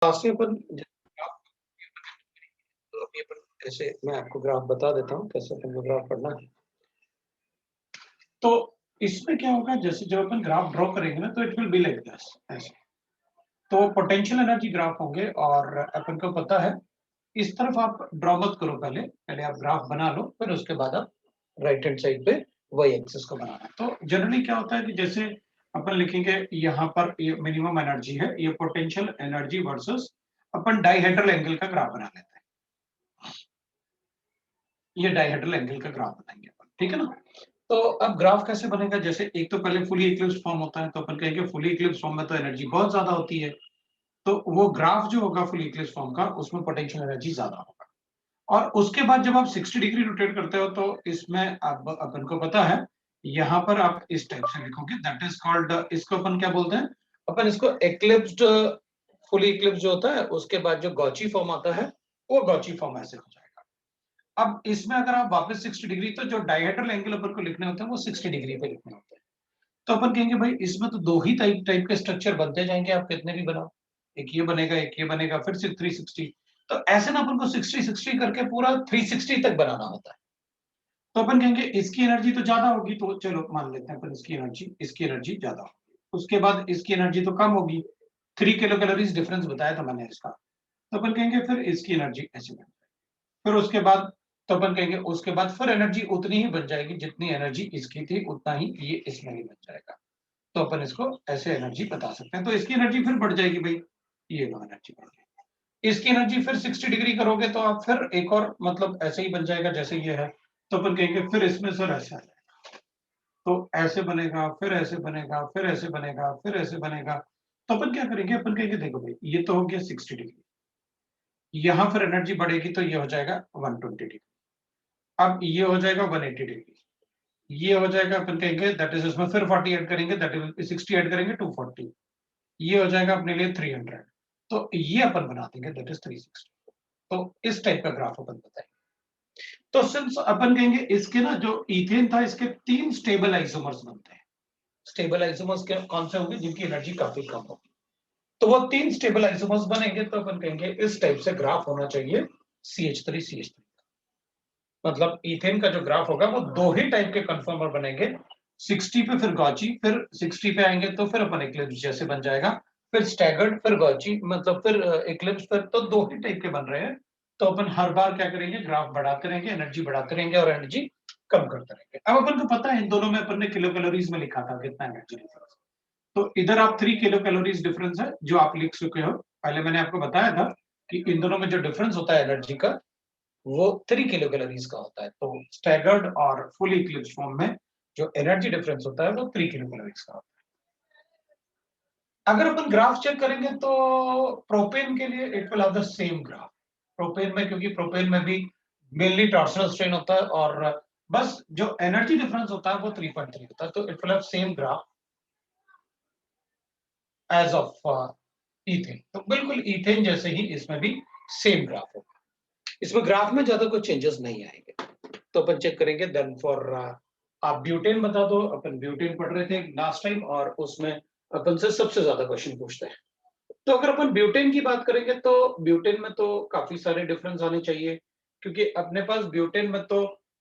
Last में अपन तो अभी अपन ऐसे मैं आपको ग्राफ बता देता हूँ कैसे अपन को ग्राफ पढ़ना है। तो इसमें क्या होगा, जैसे जब अपन ग्राफ ड्रॉ करेंगे ना तो it will be like this ऐसे। तो पोटेंशियल एनर्जी ग्राफ होंगे और अपन को पता है इस तरफ आप ड्रॉ मत करो, पहले पहले आप ग्राफ बना लो, फिर उसके बाद आप राइट हैंड साइड पे वाई एक्सिस को बनाना है। तो जनरली क्या होता है कि जैसे अपन लिखेंगे यहाँ पर ये मिनिमम एनर्जी है, ये पोटेंशियल एनर्जी वर्सेस अपन डाइहेड्रल एंगल का ग्राफ बना लेते हैं। ये डाइहेड्रल एंगल का ग्राफ बनाएंगे अपन, ठीक है ना। तो अब ग्राफ कैसे बनेगा, जैसे एक तो पहले फुली इक्लिप्स फॉर्म होता है, तो अपन कहेंगे फुली इक्लिप्स फॉर्म में तो एनर्जी बहुत ज्यादा होती है, तो वो ग्राफ जो होगा फुली इक्लिप्स फॉर्म का उसमें पोटेंशियल एनर्जी ज्यादा होगा। और उसके बाद जब आप 60 डिग्री रोटेट करते हो तो इसमें अब अपन को पता है यहाँ पर आप इस टाइप से लिखोगे, दैट इज कॉल्ड, इसको अपन क्या बोलते हैं, अपन इसको एक्लिप्स्ड फुली इक्लिप्स जो होता है उसके बाद जो गॉची फॉर्म आता है वो गॉची फॉर्म ऐसे हो जाएगा। अब इसमें अगर आप वापस 60 डिग्री, तो जो डायहेड्रल एंगल अपन को लिखने होते हैं वो 60 डिग्री पे लिखने होते हैं। तो अपन कहेंगे भाई इसमें तो दो ही टाइप के स्ट्रक्चर बनते जाएंगे, आप कितने भी बनाओ, एक ये बनेगा एक ये बनेगा, फिर से 360। तो ऐसे ना अपन को 60-60 करके पूरा 360 तक बनाना होता है। तो अपन कहेंगे इसकी एनर्जी तो ज्यादा होगी, तो चलो मान लेते हैं अपन इसकी एनर्जी ज्यादा होगी, उसके बाद इसकी एनर्जी तो कम होगी, 3 किलो कैलोरीज डिफरेंस बताया था मैंने इसका। तो अपन कहेंगे फिर इसकी एनर्जी ऐसे बन जाएगी, फिर उसके बाद तो अपन कहेंगे उसके बाद फिर एनर्जी उतनी ही बन जाएगी जितनी एनर्जी इसकी थी, उतना ही ये इसमें भी बन जाएगा। तो अपन इसको ऐसे एनर्जी बता सकते हैं। तो इसकी एनर्जी फिर बढ़ जाएगी भाई, ये एनर्जी बढ़ जाएगी, इसकी एनर्जी फिर 60 डिग्री करोगे तो आप फिर एक और मतलब ऐसे ही बन जाएगा जैसे ये है। तो अपन कहेंगे फिर इसमें सर ऐसा है, तो ऐसे बनेगा, फिर ऐसे बनेगा, फिर ऐसे बनेगा, फिर ऐसे बनेगा। तो अपन क्या करेंगे, अपन कहेंगे देखो भाई ये तो हो गया 60 डिग्री, यहां फिर एनर्जी बढ़ेगी तो ये हो जाएगा 120 डिग्री, अब ये हो जाएगा 180 डिग्री, ये हो जाएगा अपन कहेंगे दैट इज, इसमें फिर 40 ऐड करेंगे, दैट इज 60 ऐड करेंगे 240, ये हो जाएगा अपने लिए 300। तो ये अपन बना देंगे दैट इज 360। तो इस टाइप का ग्राफ अपन बताएंगे। तो सिंस अपन कहेंगे इसके ना जो इथेन था इसके 3 स्टेबल आइसोमर्स बनते हैं। स्टेबल आइसोमर्स कौन से होंगे, जिनकी एनर्जी काफी कम होगी। तो वो 3 स्टेबल आइसोमर्स बनेंगे, तो अपन कहेंगे इस टाइप से ग्राफ होना चाहिए CH3 मतलब इथेन का जो ग्राफ होगा वो दो ही टाइप के कन्फर्मर बनेंगे, 60 पे फिर गॉची, फिर 60 पे आएंगे तो फिर अपन इक्लिप्स जैसे बन जाएगा, फिर स्टैगर्ड, फिर गॉची, मतलब फिर इक्लिप्स, फिर तो दो ही टाइप के बन रहे हैं। तो अपन हर बार क्या करेंगे, ग्राफ बढ़ाते रहेंगे, एनर्जी बढ़ाते रहेंगे और एनर्जी कम करते रहेंगे। अब अपन को पता है इन दोनों में अपन ने किलो कैलोरीज में लिखा था कितना एनर्जी डिफरेंस, तो इधर आप 3 किलो कैलोरीज डिफरेंस है जो आप लिख चुके हो। पहले मैंने आपको बताया था कि इन दोनों में जो डिफरेंस होता है एनर्जी का वो 3 किलो कैलोरीज का होता है। तो स्टैगर्ड और फुल इक्लिप्स फॉर्म में जो एनर्जी डिफरेंस होता है वो 3 किलो कैलोरीज का होता है। अगर अपन ग्राफ चेक करेंगे तो प्रोपेन के लिए it will have the same graph. Propane में, क्योंकि प्रोपेन में भी मेनली टॉर्सनल स्ट्रेन होता है और बस जो एनर्जी डिफरेंस होता है वो 3.3 होता है, तो it will have same graph as of ethane. तो बिल्कुल इथेन जैसे ही इसमें भी सेम ग्राफ होगा, इसमें ग्राफ में ज्यादा कोई चेंजेस नहीं आएंगे। तो अपन चेक करेंगे देन फॉर आप ब्यूटेन बता दो, अपन ब्यूटेन पढ़ रहे थे लास्ट टाइम और उसमें अपन से सबसे ज्यादा क्वेश्चन पूछते हैं। तो अगर अपन ब्यूटेन की बात करेंगे तो ब्यूटेन में तो काफी सारे डिफरेंस आने चाहिए, क्योंकि अपने पास ब्यूटेन में तो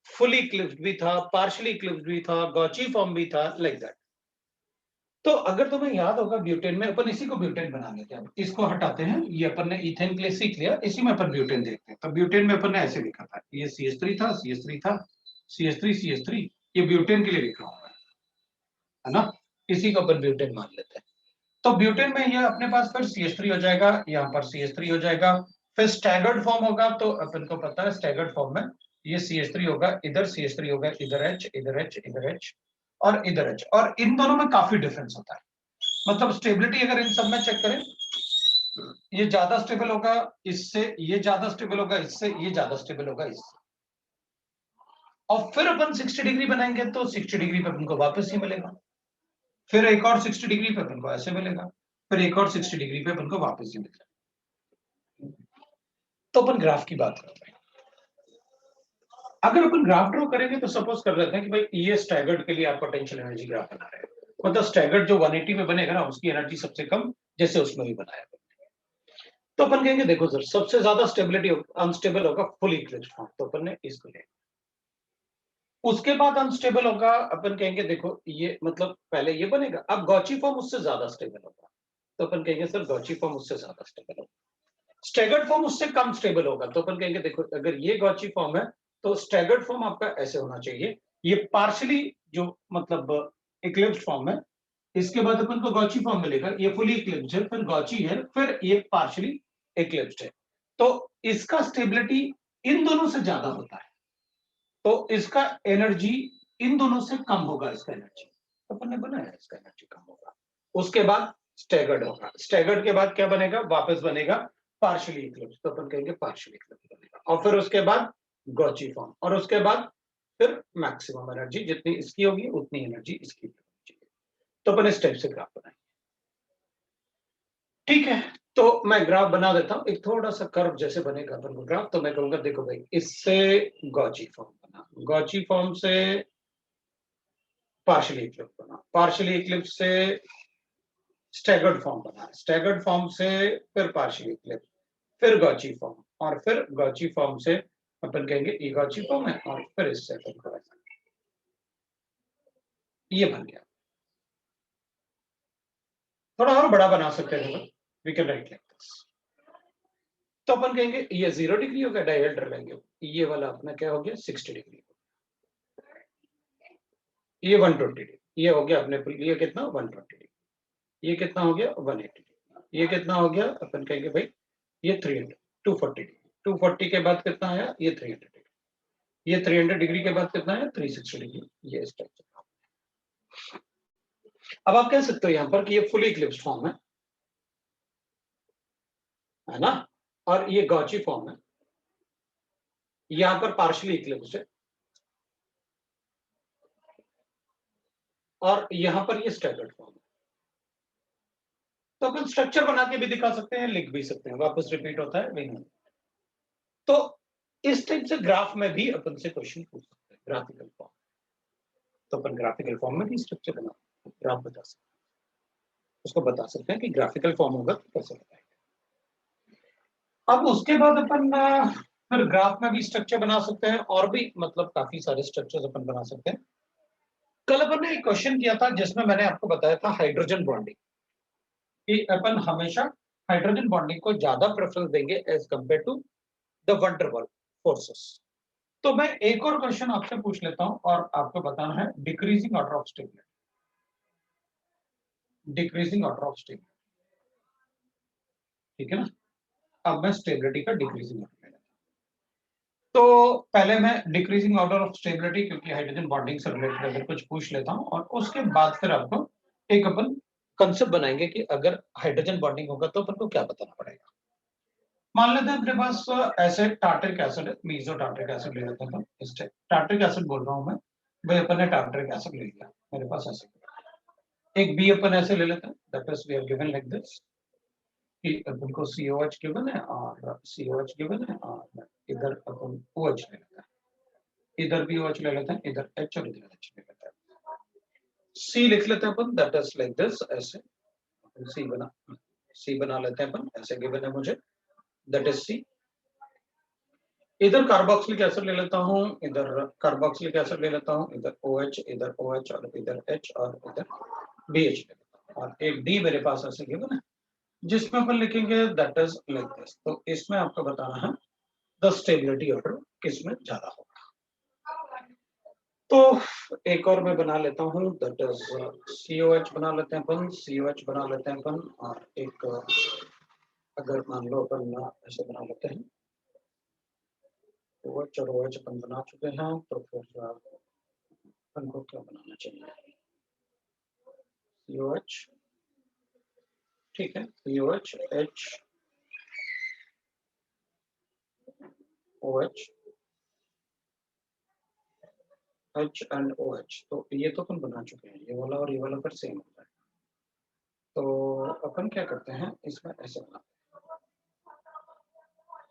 फुली क्लिप्ड भी था, पार्शियली क्लिप्ड भी था, गॉची फॉर्म भी था, लाइक दैट। तो अगर तुम्हें याद होगा ब्यूटेन में अपन इसी को ब्यूटेन बना लेते हैं, इसको हटाते हैं, ये अपन ने इथेन के लिए सीख लिया, इसी में अपन ब्यूटेन देखते हैं। तो ब्यूटेन में अपन ने ऐसे लिखा था, ये CH3 था, CH3 था, CH3, ये ब्यूटेन के लिए लिखा हुआ है ना, इसी को अपन ब्यूटेन मान लेते हैं। तो ब्यूटेन में ये अपने पास फिर CH3 हो जाएगा, यहाँ पर CH3 हो जाएगा, फिर स्टैगर्ड फॉर्म होगा, तो अपन को पता है स्टैगर्ड फॉर्म में ये CH3 होगा, इधर CH3 होगा, इधर H, इधर H, इधर H और इधर H, और इन दोनों में काफी डिफरेंस होता है। मतलब स्टेबिलिटी अगर इन सब में चेक करें, ये ज्यादा स्टेबल होगा इससे, ये ज्यादा स्टेबल होगा इससे, ये ज्यादा स्टेबल होगा इससे। और फिर अपन 60 डिग्री बनाएंगे तो 60 डिग्री पे अपन को वापस ही मिलेगा, फिर एक और 60 डिग्री पे अपन को ऐसे मिलेगा, फिर एक और 60 डिग्री पे अपन को वापस ही मिलेगा। तो अपन ग्राफ की बात करते हैं। अगर अपन ग्राफ ड्रॉ करेंगे तो सपोज कर लेते हैं कि भाई ये स्टैगर्ड के लिए आप पोटेंशियल एनर्जी ग्राफ बना रहे हैं, मतलब स्टैगर्ड जो 180 में बनेगा ना उसकी एनर्जी सबसे कम, जैसे उसमें भी बनाया। तो अपन कहेंगे देखो सर सबसे ज्यादा स्टेबिलिटी अनस्टेबल होगा फुल इक्लिप्स फॉर्म, तो अपन ने इसको लिया। उसके बाद अनस्टेबल होगा, अपन कहेंगे देखो ये मतलब पहले ये बनेगा, अब गॉची फॉर्म उससे ज्यादा स्टेबल होगा, तो अपन कहेंगे सर गॉची फॉर्म उससे ज्यादा स्टेबल होगा। स्टैगर्ड फॉर्म उससे कम स्टेबल होगा, तो अपन कहेंगे देखो अगर ये गॉची फॉर्म है तो स्टैगर्ड फॉर्म आपका ऐसे होना चाहिए, ये पार्शली जो मतलब इक्लिप्स्ड फॉर्म है, इसके बाद अपन को गॉची फॉर्म मिलेगा, ये फुली इक्लिप्स्ड है, फिर गॉची है, फिर ये पार्शली इक्लिप्स्ड है, तो इसका स्टेबिलिटी इन दोनों से ज्यादा होता है, तो इसका एनर्जी इन दोनों से कम होगा, इसका एनर्जी तो अपन ने बनाया इसका एनर्जी कम होगा। उसके बाद स्टैगर्ड होगा, स्टैगर्ड के बाद क्या बनेगा, वापस बनेगा पार्शियली इक्लिप्स, तो अपन कहेंगे पार्शियली इक्लिप्स बनेगा, और फिर उसके बाद गॉची फॉर्म, और उसके बाद फिर मैक्सिमम एनर्जी जितनी इसकी होगी उतनी एनर्जी इसकी होगी, तो अपन इस टाइप से ग्राफ बनाएंगे। ठीक है, तो मैं ग्राफ बना देता हूं, एक थोड़ा सा कर्व जैसे बनेगा अपन को ग्राफ, तो मैं कहूंगा देखो भाई इससे गॉची फॉर्म बना, गॉची फॉर्म से पार्शियली इक्लिप्स बना, पार्शियली इक्लिप्स से स्टैगर्ड फॉर्म बना, स्टैगर्ड फॉर्म से फिर पार्शियली इक्लिप्स, फिर गॉची फॉर्म, और फिर गॉची फॉर्म से अपन कहेंगे ये गॉची फॉर्म है, और फिर इससे अपन को ये बन गया। थोड़ा और बड़ा बना सकते हैं, we can write like this, तो अपन कहेंगे ये 0 डिग्री हो गया, डायहेड्रल एंगल ये वाला अपना क्या हो गया 60 डिग्री, ये 120 डिग्री, ये हो गया अपने लिए कितना 120 डिग्री, ये कितना हो गया 180 डिग्री, ये कितना हो गया अपन कहेंगे भाई ये 300 240 डिग्री, 240 के बाद कितना आया ये 300 डिग्री, ये 300 डिग्री के बाद कितना है 360 डिग्री, ये इस टाइप से। अब आप कह सकते हो यहां पर कि ये फुली इक्लिप्स्ड फॉर्म है ना, और ये गॉची फॉर्म है, यहां पर पार्शियली इक्लिप्स्ड है, और यहां पर ये स्टैगर्ड फॉर्म है, तो अपन स्ट्रक्चर बना के भी दिखा सकते हैं, लिख भी सकते हैं, वापस रिपीट होता है नहीं, तो इस टाइप से ग्राफ में भी अपन से क्वेश्चन पूछ सकते हैं, ग्राफिकल फॉर्म, तो अपन ग्राफिकल फॉर्म में भी स्ट्रक्चर बना ग्राफ बता सकते हैं, उसको बता सकते हैं कि ग्राफिकल फॉर्म होगा तो कैसे बताएंगे। अब उसके बाद अपन फिर ग्राफ में भी स्ट्रक्चर बना सकते हैं, और भी मतलब काफी सारे स्ट्रक्चर्स अपन बना सकते हैं। कल अपन ने एक क्वेश्चन किया था जिसमें मैंने आपको बताया था हाइड्रोजन बॉन्डिंग, कि अपन हमेशा हाइड्रोजन बॉन्डिंग को ज्यादा प्रेफरेंस देंगे as compare to the van der Waals forces. तो मैं एक और क्वेश्चन आपसे पूछ लेता हूं, और आपको बताना है decreasing order of stability, decreasing order of stability, ठीक है ना। अब मैं स्टेबिलिटी का डिक्रीजिंग ऑर्डर, तो पहले मैं डिक्रीजिंग ऑर्डर ऑफ स्टेबिलिटी क्योंकि हाइड्रोजन बॉन्डिंग से रिलेटेड अगर कुछ पूछ लेता हूं, और उसके बाद फिर आपको एक अपन कंसेप्ट बनाएंगे कि अगर हाइड्रोजन बॉन्डिंग होगा तो अपन को क्या बताना पड़ेगा। मान लेते हैं अपने पास ऐसे टार्टरिक एसिड है, मीजो टार्टरिक एसिड ले लेते हैं, इस टाइप टार्टरिक एसिड बोल रहा हूं मैं, भाई अपन ने टार्टरिक एसिड ले लिया मेरे पास ऐसे, एक बी अपन ऐसे ले लेते हैं, that is we are given like this, कि अपन को COH गिवन है और COH गिवन है, और इधर अपन OH ले लेते हैं, इधर भी OH ले लेते हैं, इधर H और इधर H ले लेते हैं, C लिख लेते हैं अपन, दैट इज लाइक दिस, ऐसे C बना लेते हैं अपन, ऐसे गिवन है मुझे, दैट इज C। इधर कार्बोक्सिलिक एसिड ले लेता हूँ, इधर कार्बोक्सिलिक एसिड ले लेता हूँ, इधर OH, इधर OH और इधर H और इधर BH ले लेता हूँ, और एक D मेरे पास ऐसे गिवन है जिसमें अपन लिखेंगे दैट इज लाइक दिस। तो इसमें आपको बताना है द स्टेबिलिटी ऑर्डर किसमें ज्यादा होगा। तो एक और मैं बना लेता हूँ, दैट इज COH बना लेते हैं अपन, COH बना लेते हैं अपन, और एक अगर मान लो अपन ऐसे बना लेते हैं, OH और OH अपन बना चुके हैं, तो फिर अपन को क्या बनाना चाहिए, COH, ठीक है, COH H OH H and OH, तो ये तो अपन बना चुके हैं, ये वाला और ये वाला फिर सेम होता है, तो अपन क्या करते हैं इसमें ऐसे बनाते हैं,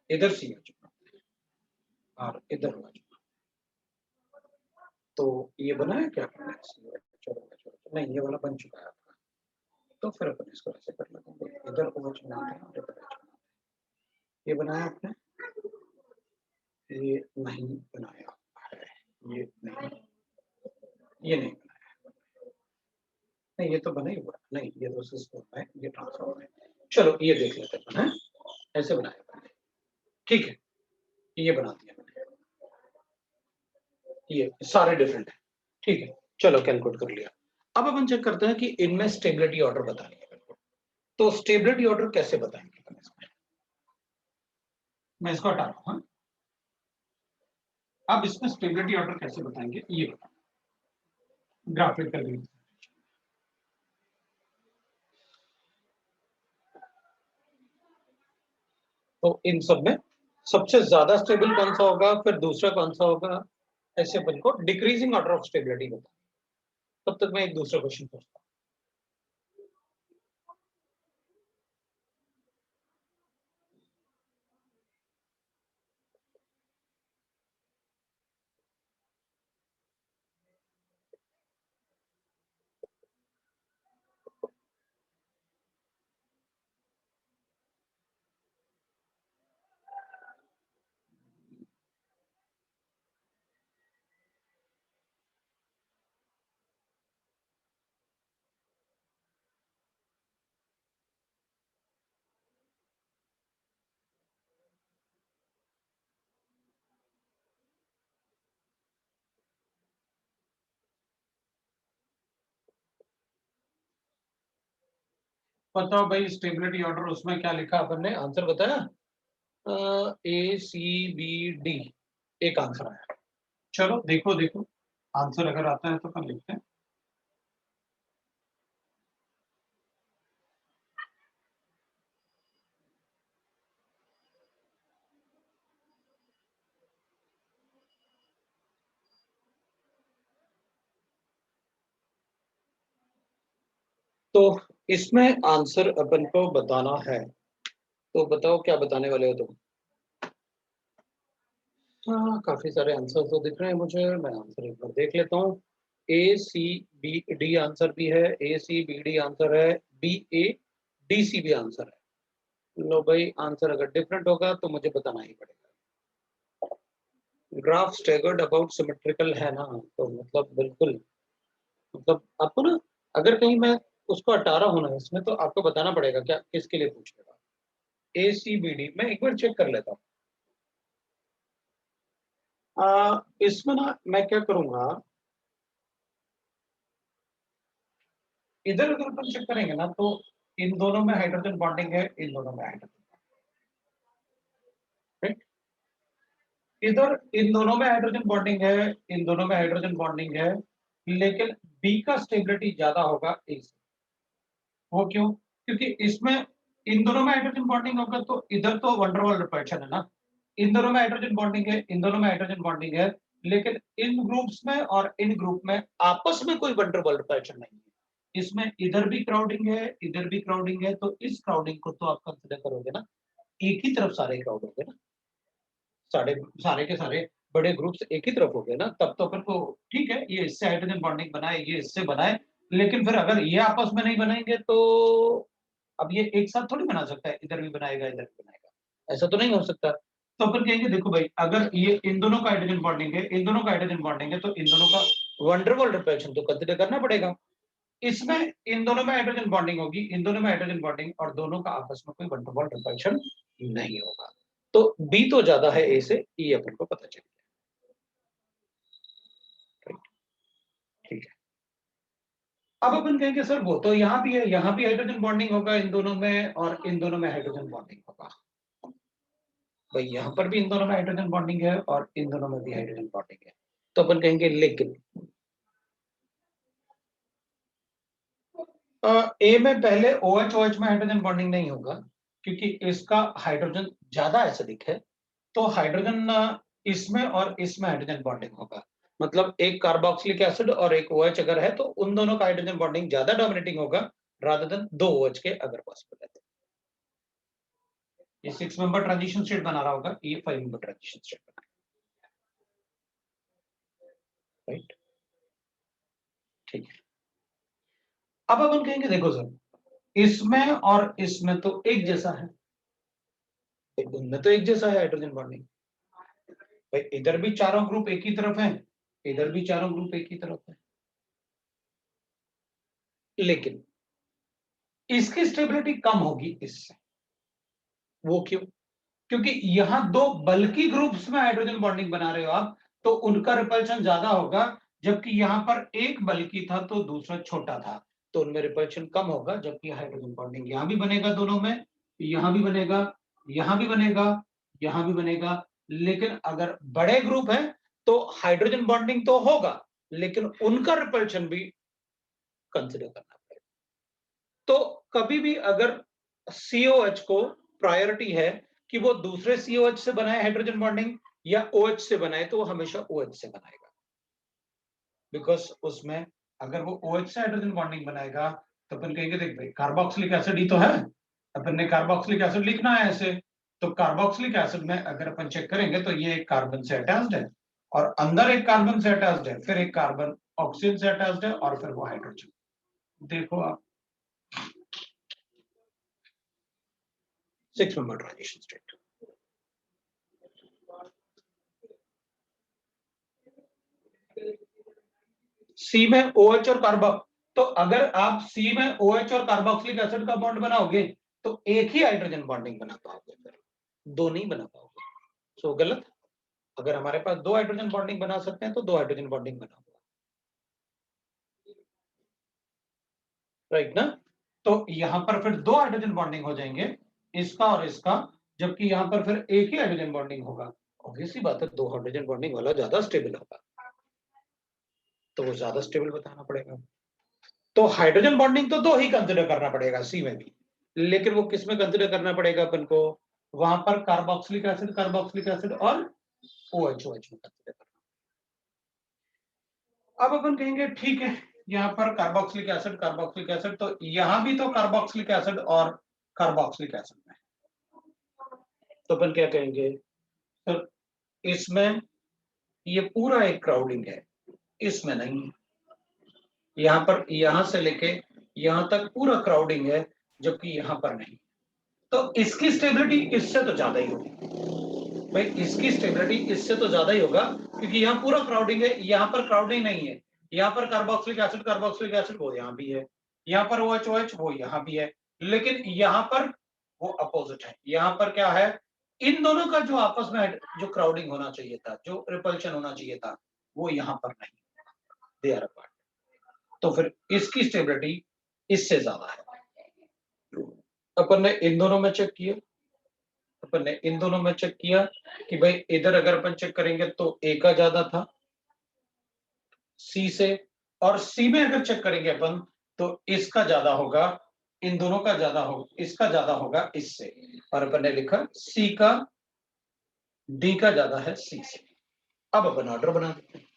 इधर CH और इधर OH, तो ये बना है क्या करना है, नहीं ये वाला बन चुका है आपका, तो फिर अपन इसको ऐसे कर लेते हैं, इधर OH बनाते हैं और इधर H बनाते हैं, ये बनाया आपने, ये नहीं बनाया है, ये नहीं, ये नहीं बनाया, नहीं ये तो बना ही हुआ, नहीं ये तो सिस्टम है, ये ट्रांसफॉर्म है। चलो ये देख लेते हैं, ऐसे बनाया मैंने, ठीक है, ये बना दिया मैंने, ये सारे डिफरेंट है, ठीक है, चलो कैलकुलेट कर लिया। अब अपन चेक करते हैं कि इनमें स्टेबिलिटी ऑर्डर बतानी है, तो स्टेबिलिटी ऑर्डर कैसे बताएंगे अपन इसमें? मैं इसको हटा रहा हूँ। अब इसमें स्टेबिलिटी ऑर्डर कैसे बताएंगे ये बताओ, ग्राफिक कर दीजिए। तो इन सब में सबसे ज्यादा स्टेबल कौन सा होगा, फिर दूसरा कौन सा होगा, ऐसे अपन को डिक्रीजिंग ऑर्डर ऑफ स्टेबिलिटी बताओ। तब तक मैं एक दूसरा क्वेश्चन पूछता हूँ। बताओ भाई स्टेबिलिटी ऑर्डर उसमें क्या लिखा अपन ने, आंसर बताया, ए सी बी डी, एक आंसर आया। चलो देखो देखो आंसर अगर आता है तो अपन लिखते हैं। तो इसमें आंसर अपन को बताना है, तो बताओ क्या बताने वाले हो तुम? हाँ काफी सारे आंसर तो दिख रहे हैं मुझे, मैं आंसर एक बार देख लेता हूँ। ए सी बी डी आंसर भी है, ए सी बी डी आंसर है, बी ए डी सी भी आंसर है। लो भाई आंसर अगर डिफरेंट होगा तो मुझे बताना ही पड़ेगा। ग्राफ स्टेगर्ड अबाउट सिमेट्रिकल है ना, तो मतलब बिल्कुल, मतलब आपको ना, अगर कहीं मैं उसको हटा रहा हूँ ना इसमें, तो आपको बताना पड़ेगा क्या किसके लिए पूछेगा। ए सी बी डी मैं एक बार चेक कर लेता हूँ। इसमें ना मैं क्या करूंगा, इधर अगर अपन चेक करेंगे ना तो इन दोनों में हाइड्रोजन बॉन्डिंग है, इन दोनों में हाइड्रोजन, राइट, इधर इन दोनों में हाइड्रोजन बॉन्डिंग है, इन दोनों में हाइड्रोजन बॉन्डिंग है, लेकिन बी का स्टेबिलिटी ज्यादा होगा ए से। वो क्यों? क्योंकि इसमें इन दोनों में हाइड्रोजन बॉन्डिंग होगा तो इधर तो वंडरवॉल रिपल्शन है ना, इन दोनों में हाइड्रोजन बॉन्डिंग है, इन दोनों में हाइड्रोजन बॉन्डिंग है, लेकिन इन ग्रुप्स में और इन ग्रुप में आपस में कोई वंडरवॉल रिपल्शन नहीं है। इसमें इधर भी क्राउडिंग है, इधर भी क्राउडिंग है, तो इस क्राउडिंग को तो आप कंसिडर करोगे ना, एक ही तरफ सारे क्राउड हो गए ना, सारे सारे के सारे बड़े ग्रुप्स एक ही तरफ हो गए ना, तब तो अपन को ठीक है, ये इससे हाइड्रोजन बॉन्डिंग बनाए, ये इससे बनाए, लेकिन फिर अगर ये आपस में नहीं बनाएंगे तो अब ये एक साथ थोड़ी बना सकता है, इधर भी बनाएगा इधर भी बनाएगा, ऐसा तो नहीं हो सकता। तो अपन कहेंगे देखो भाई अगर ये इन दोनों का हाइड्रोजन बॉन्डिंग है, इन दोनों का हाइड्रोजन बॉन्डिंग है, तो इन दोनों का वंडरवॉल रिपल्शन तो कंसिडर करना पड़ेगा। इसमें इन दोनों में हाइड्रोजन बॉन्डिंग होगी, इन दोनों में हाइड्रोजन बॉन्डिंग, और दोनों का आपस में कोई वंडरवॉल रिपल्शन नहीं होगा, तो बी तो ज्यादा है ए से, ई अपन को पता चल गया, ठीक है। अब अपन कहेंगे सर वो तो यहाँ भी है, यहाँ भी हाइड्रोजन बॉन्डिंग होगा इन दोनों में, और इन दोनों में हाइड्रोजन बॉन्डिंग होगा। भाई यहाँ पर भी इन दोनों में हाइड्रोजन बॉन्डिंग है और इन दोनों में भी हाइड्रोजन बॉन्डिंग है, तो अपन कहेंगे लेकिन ए में पहले OH OH में हाइड्रोजन बॉन्डिंग नहीं होगा, क्योंकि इसका हाइड्रोजन ज्यादा एसिडिक है, तो हाइड्रोजन इसमें और इसमें हाइड्रोजन बॉन्डिंग होगा। मतलब एक कार्बोक्सिलिक एसिड और एक OH अगर है तो उन दोनों का हाइड्रोजन बॉन्डिंग ज्यादा डोमिनेटिंग होगा रादर देन दो OH के अगर पॉसिबल है तो। ये 6 मेंबर ट्रांजिशन स्टेट बना रहा होगा, ये 5 मेंबर ट्रांजिशन स्टेट बना, राइट, ठीक है। अब अपन कहेंगे देखो सर इसमें और इसमें तो एक जैसा है, उनमें तो एक जैसा है हाइड्रोजन बॉन्डिंग। भाई इधर भी चारों ग्रुप एक ही तरफ है, इधर भी चारों ग्रुप एक ही तरफ है, लेकिन इसकी स्टेबिलिटी कम होगी इससे। वो क्यों? क्योंकि यहां दो बल्कि ग्रुप्स में हाइड्रोजन बॉन्डिंग बना रहे हो आप, तो उनका रिपल्शन ज्यादा होगा, जबकि यहां पर एक बल्कि था तो दूसरा छोटा था, तो उनमें रिपल्शन कम होगा। जबकि हाइड्रोजन बॉन्डिंग यहां भी बनेगा दोनों में, यहां भी बनेगा, यहां भी बनेगा, यहां भी बनेगा। लेकिन अगर बड़े ग्रुप है तो हाइड्रोजन बॉन्डिंग तो होगा, लेकिन उनका रिपल्शन भी कंसिडर करना पड़ेगा। तो कभी भी अगर COH को प्रायोरिटी है कि वो दूसरे COH से बनाए हाइड्रोजन बॉन्डिंग या OH से बनाए, तो वो हमेशा OH से बनाएगा। बिकॉज उसमें अगर वो OH से हाइड्रोजन बॉन्डिंग बनाएगा तो अपन कहेंगे देख भाई कार्बोक्सिलिक एसिड ही तो है, अपन ने कार्बोक्सिलिक एसिड लिखना है ऐसे, तो कार्बोक्सिलिक एसिड में अगर अपन चेक करेंगे तो ये एक कार्बन से अटैच्ड है, और अंदर एक कार्बन से अटैच्ड है, फिर एक कार्बन ऑक्सीजन से अटैच्ड है, और फिर वो हाइड्रोजन। देखो आप 6 मेंबर ट्रांजिशन स्टेट। सी में OH और कार्बो, तो अगर आप सी में OH और कार्बोक्सिलिक एसिड का बॉन्ड बनाओगे तो एक ही हाइड्रोजन बॉन्डिंग बना पाओगे, फिर दो नहीं बना पाओगे। सो गलत। अगर हमारे पास दो हाइड्रोजन बॉन्डिंग बना सकते हैं तो दो हाइड्रोजन बॉन्डिंग बनाओगे, राइट ना? तो यहां पर फिर दो हाइड्रोजन बॉन्डिंग हो जाएंगे, इसका और इसका, जबकि यहां पर फिर एक ही हाइड्रोजन बॉन्डिंग होगा। ऑब्वियसली बात है, दो हाइड्रोजन बॉन्डिंग वाला ज्यादा स्टेबल होगा, तो वो ज्यादा स्टेबल बताना पड़ेगा। तो हाइड्रोजन बॉन्डिंग तो दो ही कंसिडर करना पड़ेगा सी में भी, लेकिन वो किस में कंसिडर करना पड़ेगा अपन को? वहां पर कार्बोक्सिलिक एसिड और OH में कंसिडर करना। अब अपन कहेंगे ठीक है, यहाँ पर कार्बोक्सिलिक एसिड, तो यहां भी तो कार्बोक्सिलिक एसिड और कार्बोक्सिलिक एसिड में, तो अपन क्या कहेंगे सर, इसमें ये पूरा एक क्राउडिंग है, इसमें नहीं है। यहाँ पर यहां से लेके यहां तक पूरा क्राउडिंग है, जबकि यहां पर नहीं। तो इसकी स्टेबिलिटी इससे तो ज्यादा ही होगी भाई, इसकी स्टेबिलिटी इससे तो ज्यादा ही होगा, क्योंकि यहाँ पूरा क्राउडिंग है, यहाँ पर क्राउडिंग नहीं है। यहाँ पर कार्बोक्सिलिक एसिड वो यहाँ भी है, यहाँ पर OH वो यहाँ भी है, लेकिन यहाँ पर वो अपोजिट है। यहाँ पर क्या है, इन दोनों का जो आपस में जो क्राउडिंग होना चाहिए था, जो रिपल्शन होना चाहिए था, वो यहाँ पर नहीं, दे आर अपार्ट। तो फिर इसकी स्टेबिलिटी इससे ज्यादा है। अपन ने इन दोनों में चेक किया, अपन ने इन दोनों में चेक किया कि भाई इधर अगर अपन चेक करेंगे तो ए का ज्यादा था सी से, और सी में अगर चेक करेंगे अपन तो इसका ज्यादा होगा, इन दोनों का ज्यादा होगा, इसका ज्यादा होगा इससे, और अपन ने लिखा सी का डी का ज्यादा है सी से। अब अपन ऑर्डर बना देते हैं।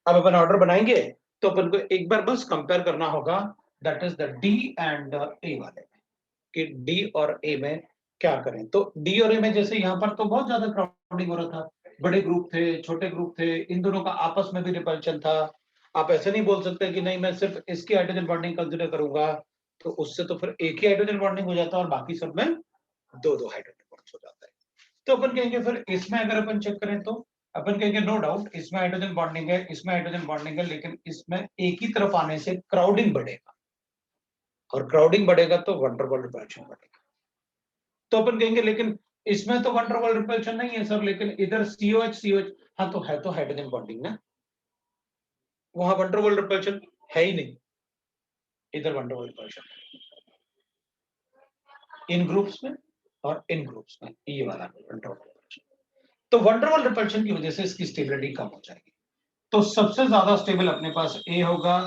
अब अपन ऑर्डर बनाएंगे तो अपन को एक बार बस कंपेयर करना होगा, that is the D and A वाले में, कि डी और ए में क्या करें। तो डी और ए में जैसे यहाँ पर तो बहुत ज्यादा क्राउडिंग हो रहा था, बड़े ग्रुप थे, छोटे ग्रुप थे, इन दोनों का आपस में भी रिपल्शन था। आप ऐसे नहीं बोल सकते कि नहीं मैं सिर्फ इसकी हाइड्रोजन बॉन्डिंग कंसिडर करूंगा, तो उससे तो फिर एक ही हाइड्रोजन बॉन्डिंग हो जाता है और बाकी सब में दो दो हाइड्रोजन बॉन्ड्स हो जाता है। तो अपन कहेंगे फिर इसमें अगर अपन चेक करें तो अपन कहेंगे नो डाउट इसमें हाइड्रोजन बॉन्डिंग है, इसमें हाइड्रोजन बॉन्डिंग है, लेकिन इसमें एक ही तरफ आने से क्राउडिंग बढ़ेगा, और क्राउडिंग बढ़ेगा तो वंडर वॉल रिपल्शन बढ़ेगा। तो अपन कहेंगे लेकिन इसमें तो वंडर वॉल रिपल्शन नहीं है सर, लेकिन इधर COH, हाँ तो है, तो हाइड्रोजन बॉन्डिंग ना, वहां वंडर वॉल रिपल्शन है ही नहीं, इधर वंडर वॉल रिपल्शन इन ग्रुप्स में और इन ग्रुप्स में, ये वाला वंडर वॉल रिपल्शन। तो वंडर वॉल रिपल्शन की वजह से इसकी स्टेबिलिटी कम हो जाएगी। तो सबसे ज्यादा स्टेबल अपने पास ए होगा,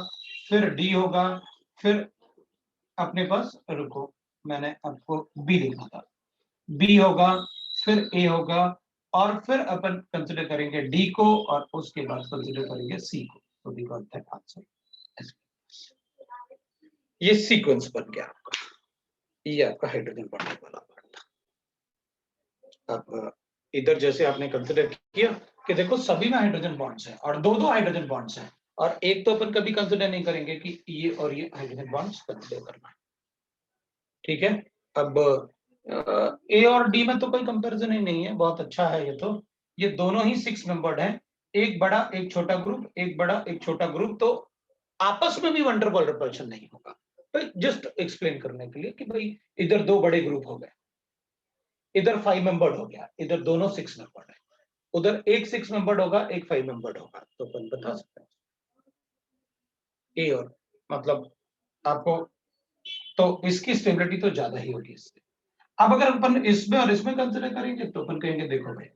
फिर डी होगा, फिर अपने पास, रुको मैंने आपको बी लिखा था, बी होगा, फिर ए होगा, और फिर अपन कंसिडर करेंगे डी को, और उसके बाद कंसिडर करेंगे सी को। तो वी गॉट दैट आंसर। ये सीक्वेंस बन गया आपका, ये आपका हाइड्रोजन बॉन्डिंग वाला पार्ट था। अब इधर जैसे आपने कंसिडर किया कि देखो सभी में हाइड्रोजन बॉन्ड्स हैं, और दो दो हाइड्रोजन बॉन्ड्स हैं, और एक तो अपन कभी कंसिडर नहीं करेंगे कि ये और ये हाइड्रोजन बॉन्ड्स कंसिडर करना है, ठीक है। अब ए और डी में तो कोई कंपैरिजन ही नहीं है, बहुत अच्छा है ये दोनों ही 6 मेंबर्ड हैं, एक बड़ा एक छोटा ग्रुप, एक बड़ा एक छोटा ग्रुप, तो आपस में भी वंडरवॉल रिपल्शन नहीं होगा। तो जस्ट एक्सप्लेन करने के लिए कि भाई इधर 2 बड़े ग्रुप हो गए, इधर 5 मेंबर्ड हो गया, इधर दोनों 6 मेंबर्ड है, उधर एक 6 मेंबर्ड होगा, एक 5 मेंबर्ड होगा, तो अपन बता सकते हैं ए और मतलब आपको, तो इसकी स्टेबिलिटी तो ज्यादा ही होगी इससे। अब अगर अपन इसमें और इसमें कंसिडर करेंगे तो अपन कहेंगे देखो भाई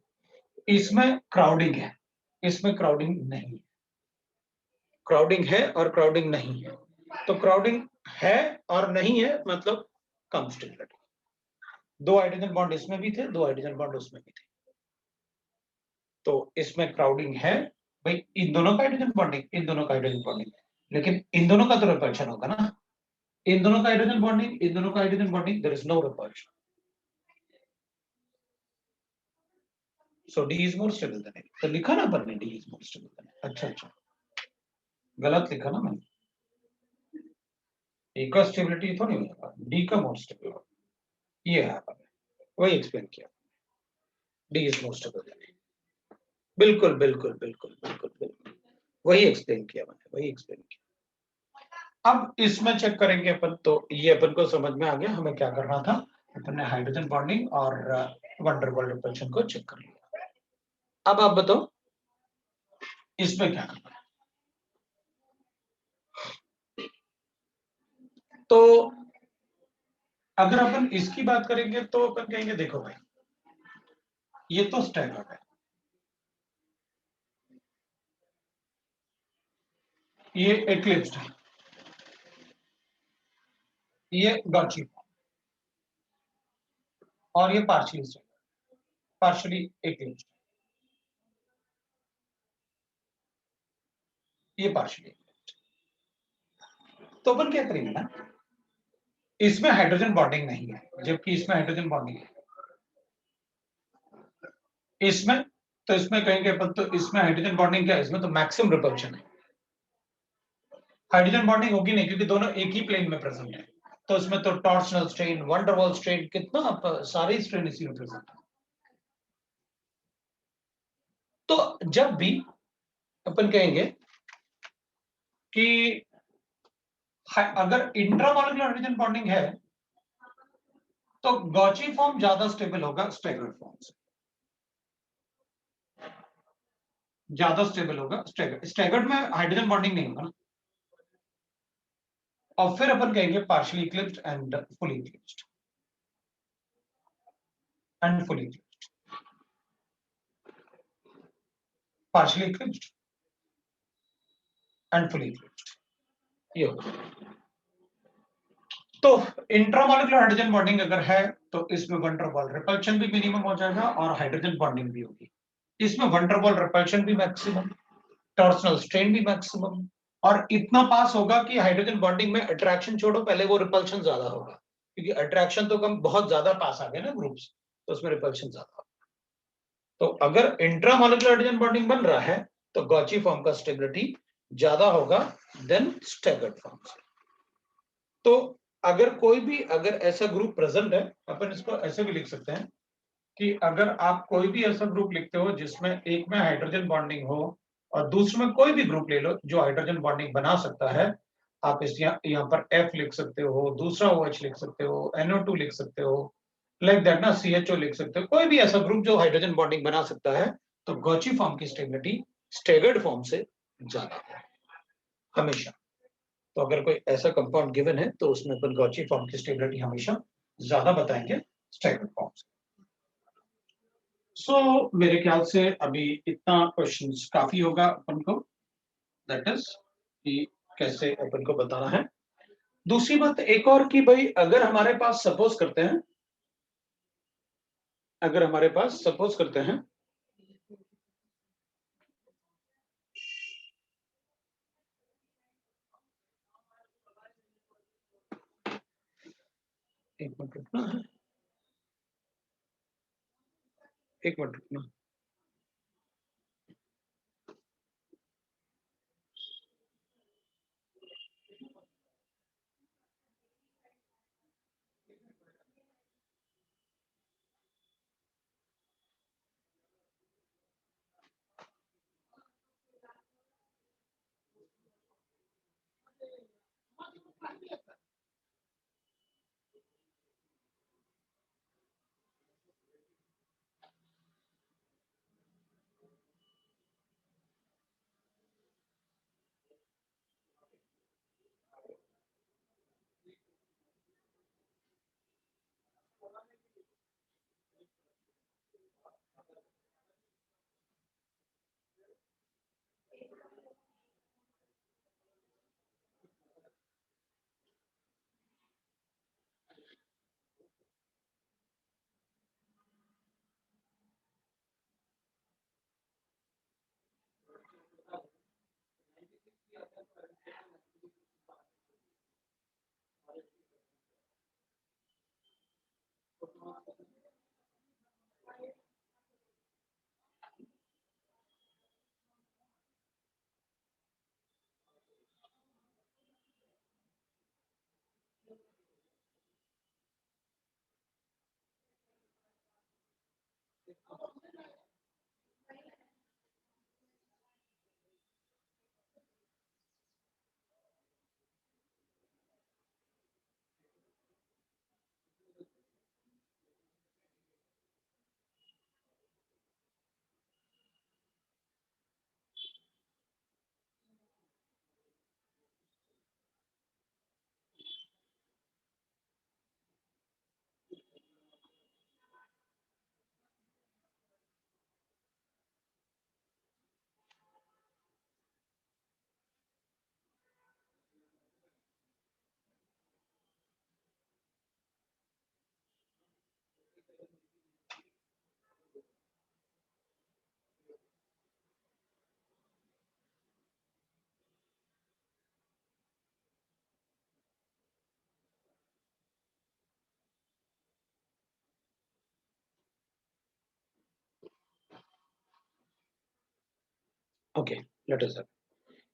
इसमें क्राउडिंग है, इसमें क्राउडिंग नहीं है, क्राउडिंग है और क्राउडिंग नहीं है, तो क्राउडिंग है और नहीं है मतलब कम स्टेबिलिटी। 2 हाइड्रोजन बॉन्ड इसमें भी थे, 2 हाइड्रोजन बॉन्ड उसमें भी थे, तो इसमें क्राउडिंग है भाई, इन दोनों का हाइड्रोजन बॉन्डिंग, इन दोनों का हाइड्रोजन बॉन्डिंग, लेकिन इन दोनों का तो रिपल्शन होगा ना, इन दोनों का हाइड्रोजन बॉन्डिंग, इन दोनों का hydrogen bonding, there is no repulsion, so D is more stable than A. तो लिखा ना अपन ने D is more stable than A, अच्छा अच्छा गलत लिखा ना मैंने, ए का स्टेबिलिटी थोड़ी होगा, डी का मोर स्टेबल होगा, ये है अपन ने वही एक्सप्लेन किया, D is more stable than A, बिल्कुल बिल्कुल बिल्कुल बिल्कुल बिल्कुल वही एक्सप्लेन किया मैंने, वही एक्सप्लेन किया। अब इसमें चेक करेंगे अपन, तो ये अपन को समझ में आ गया हमें क्या करना था, अपन ने हाइड्रोजन बॉन्डिंग और वंडरवॉल रिपल्शन को चेक कर लिया। अब आप बताओ इसमें क्या करना है। तो अगर अपन इसकी बात करेंगे तो अपन कहेंगे देखो भाई ये तो स्टैगर्ड है, ये एक्लिप्स्ड है, ये गॉची और ये पार्शियली स्टैगर्ड, पार्शियली एक्लिप्स्ड, ये पार्शियली। तो अपन क्या करेंगे ना, इसमें हाइड्रोजन बॉन्डिंग नहीं है जबकि इसमें हाइड्रोजन बॉन्डिंग है, इसमें तो इसमें कहेंगे अपन, तो इसमें हाइड्रोजन बॉन्डिंग क्या है, इसमें तो मैक्सिमम रिपल्शन है, हाइड्रोजन बॉन्डिंग होगी नहीं क्योंकि दोनों एक ही प्लेन में प्रेजेंट है, तो इसमें तो टॉर्शनल स्ट्रेन, वंडरवॉल स्ट्रेन, कितना सारे स्ट्रेन इसी में प्रेजेंट है। तो जब भी अपन कहेंगे कि अगर इंट्रामॉलिक्यूलर हाइड्रोजन बॉन्डिंग है तो गॉची फॉर्म ज्यादा स्टेबल होगा स्टैगर्ड फॉर्म से, ज्यादा स्टेबल होगा स्टैगर्ड में हाइड्रोजन बॉन्डिंग नहीं होगा ना। और फिर अपन कहेंगे partially eclipsed and fully eclipsed, and fully eclipsed, partially eclipsed and fully eclipsed, ये होगा। तो इंट्रामॉलिक्यूलर हाइड्रोजन बॉन्डिंग अगर है तो इसमें वंडरवॉल रिपल्शन भी मिनिमम हो जाएगा और हाइड्रोजन बॉन्डिंग भी होगी, इसमें वंडरवॉल रिपल्शन भी मैक्सिमम, टॉर्शनल स्ट्रेन भी मैक्सिमम, और इतना पास होगा कि हाइड्रोजन बॉन्डिंग में अट्रैक्शन छोड़ो, पहले वो रिपल्शन ज्यादा होगा क्योंकि अट्रैक्शन तो कम, बहुत ज्यादा पास आ गए ना ग्रुप्स, तो उसमें रिपल्शन ज्यादा होगा। तो अगर इंट्रामॉलिक्यूलर हाइड्रोजन बॉन्डिंग बन रहा है तो गॉची फॉर्म का स्टेबिलिटी ज्यादा होगा देन स्टैगर्ड फॉर्म से। तो अगर कोई भी अगर ऐसा ग्रुप प्रेजेंट है, अपन इसको ऐसे भी लिख सकते हैं कि अगर आप कोई भी ऐसा ग्रुप लिखते हो जिसमें एक में हाइड्रोजन बॉन्डिंग हो और दूसरे में कोई भी ग्रुप ले लो जो हाइड्रोजन बॉन्डिंग बना सकता है, आप इस यहाँ पर F लिख सकते हो, दूसरा OH लिख सकते हो, NO2 लिख सकते हो, लाइक दैट ना, CHO लिख सकते हो, कोई भी ऐसा ग्रुप जो हाइड्रोजन बॉन्डिंग बना सकता है, तो गॉची फॉर्म की स्टेबिलिटी स्टेगर्ड फॉर्म से ज्यादा है हमेशा। तो अगर कोई ऐसा कंपाउंड गिवन है तो उसमें अपन गॉची फॉर्म की स्टेबिलिटी हमेशा ज्यादा बताएंगे स्टैगर्ड फॉर्म से। सो मेरे ख्याल से अभी इतना क्वेश्चंस काफी होगा अपन को, दैट इज कि कैसे अपन को बताना है। दूसरी बात एक और कि भाई अगर हमारे पास सपोज करते हैं, अगर हमारे पास सपोज करते हैं एक मिनट रुकना है, एक मिनट रुकना, Okay, let us have.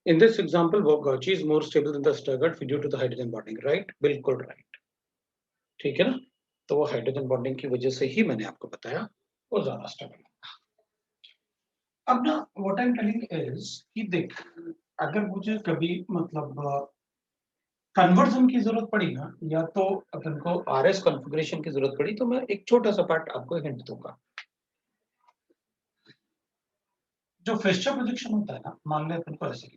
In this example, Gauchi is more stable than the Stargardt due to the hydrogen bonding, right? बिल्कुल right. ठीक है ना? तो वो हाइड्रोजन बॉन्डिंग की वजह से ही मैंने आपको बताया वो ज्यादा स्टेबल है। अब ना what I am telling is कि देख, अगर मुझे कभी मतलब कन्वर्जन की जरूरत पड़ी ना, या तो अपन को आरएस कॉन्फ़िगरेशन की जरूरत पड़ी तो मैं एक छोटा सा पार्ट आपको हिंट दूंगा। जो फेस्चर प्रोजेक्शन होता है ना, मान ले अपन को ऐसे की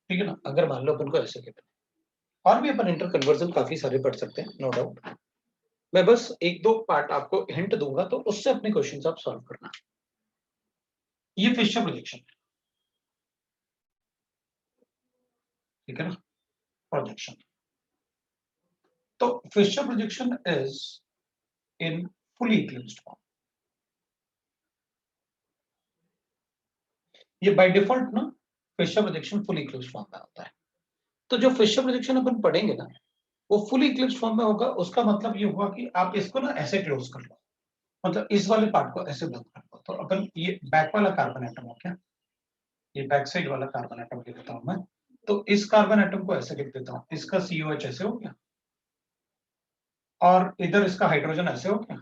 ठीक है ना? अगर मान लो अपन को ऐसे गिवन, और भी अपन इंटर कन्वर्जन काफी सारे पढ़ सकते हैं, नो डाउट। मैं बस एक दो पार्ट आपको हिंट दूंगा तो उससे अपने क्वेश्चंस आप सॉल्व करना। ये फेस्चर प्रोजेक्शन है, ठीक है ना, प्रोजेक्शन। तो Fischer projection is in fully eclipsed form. ये बाय डिफॉल्ट ना Fischer projection fully eclipsed form में होता है। तो जो फेस्चर प्रोजेक्शन अपन पढ़ेंगे ना, वो फुली इक्लिप्स्ड फॉर्म में होगा। उसका मतलब ये हुआ कि आप इसको ना ऐसे क्लोज कर लो, मतलब इस वाले पार्ट को ऐसे बंद कर दो। तो अपन ये बैक वाला कार्बन एटम हो गया, ये बैक साइड वाला कार्बन एटम लिख देता हूं मैं। तो इस कार्बन एटम को ऐसे लिख देता हूं, इसका COH ऐसे हो गया, और इधर इसका हाइड्रोजन ऐसे हो गया,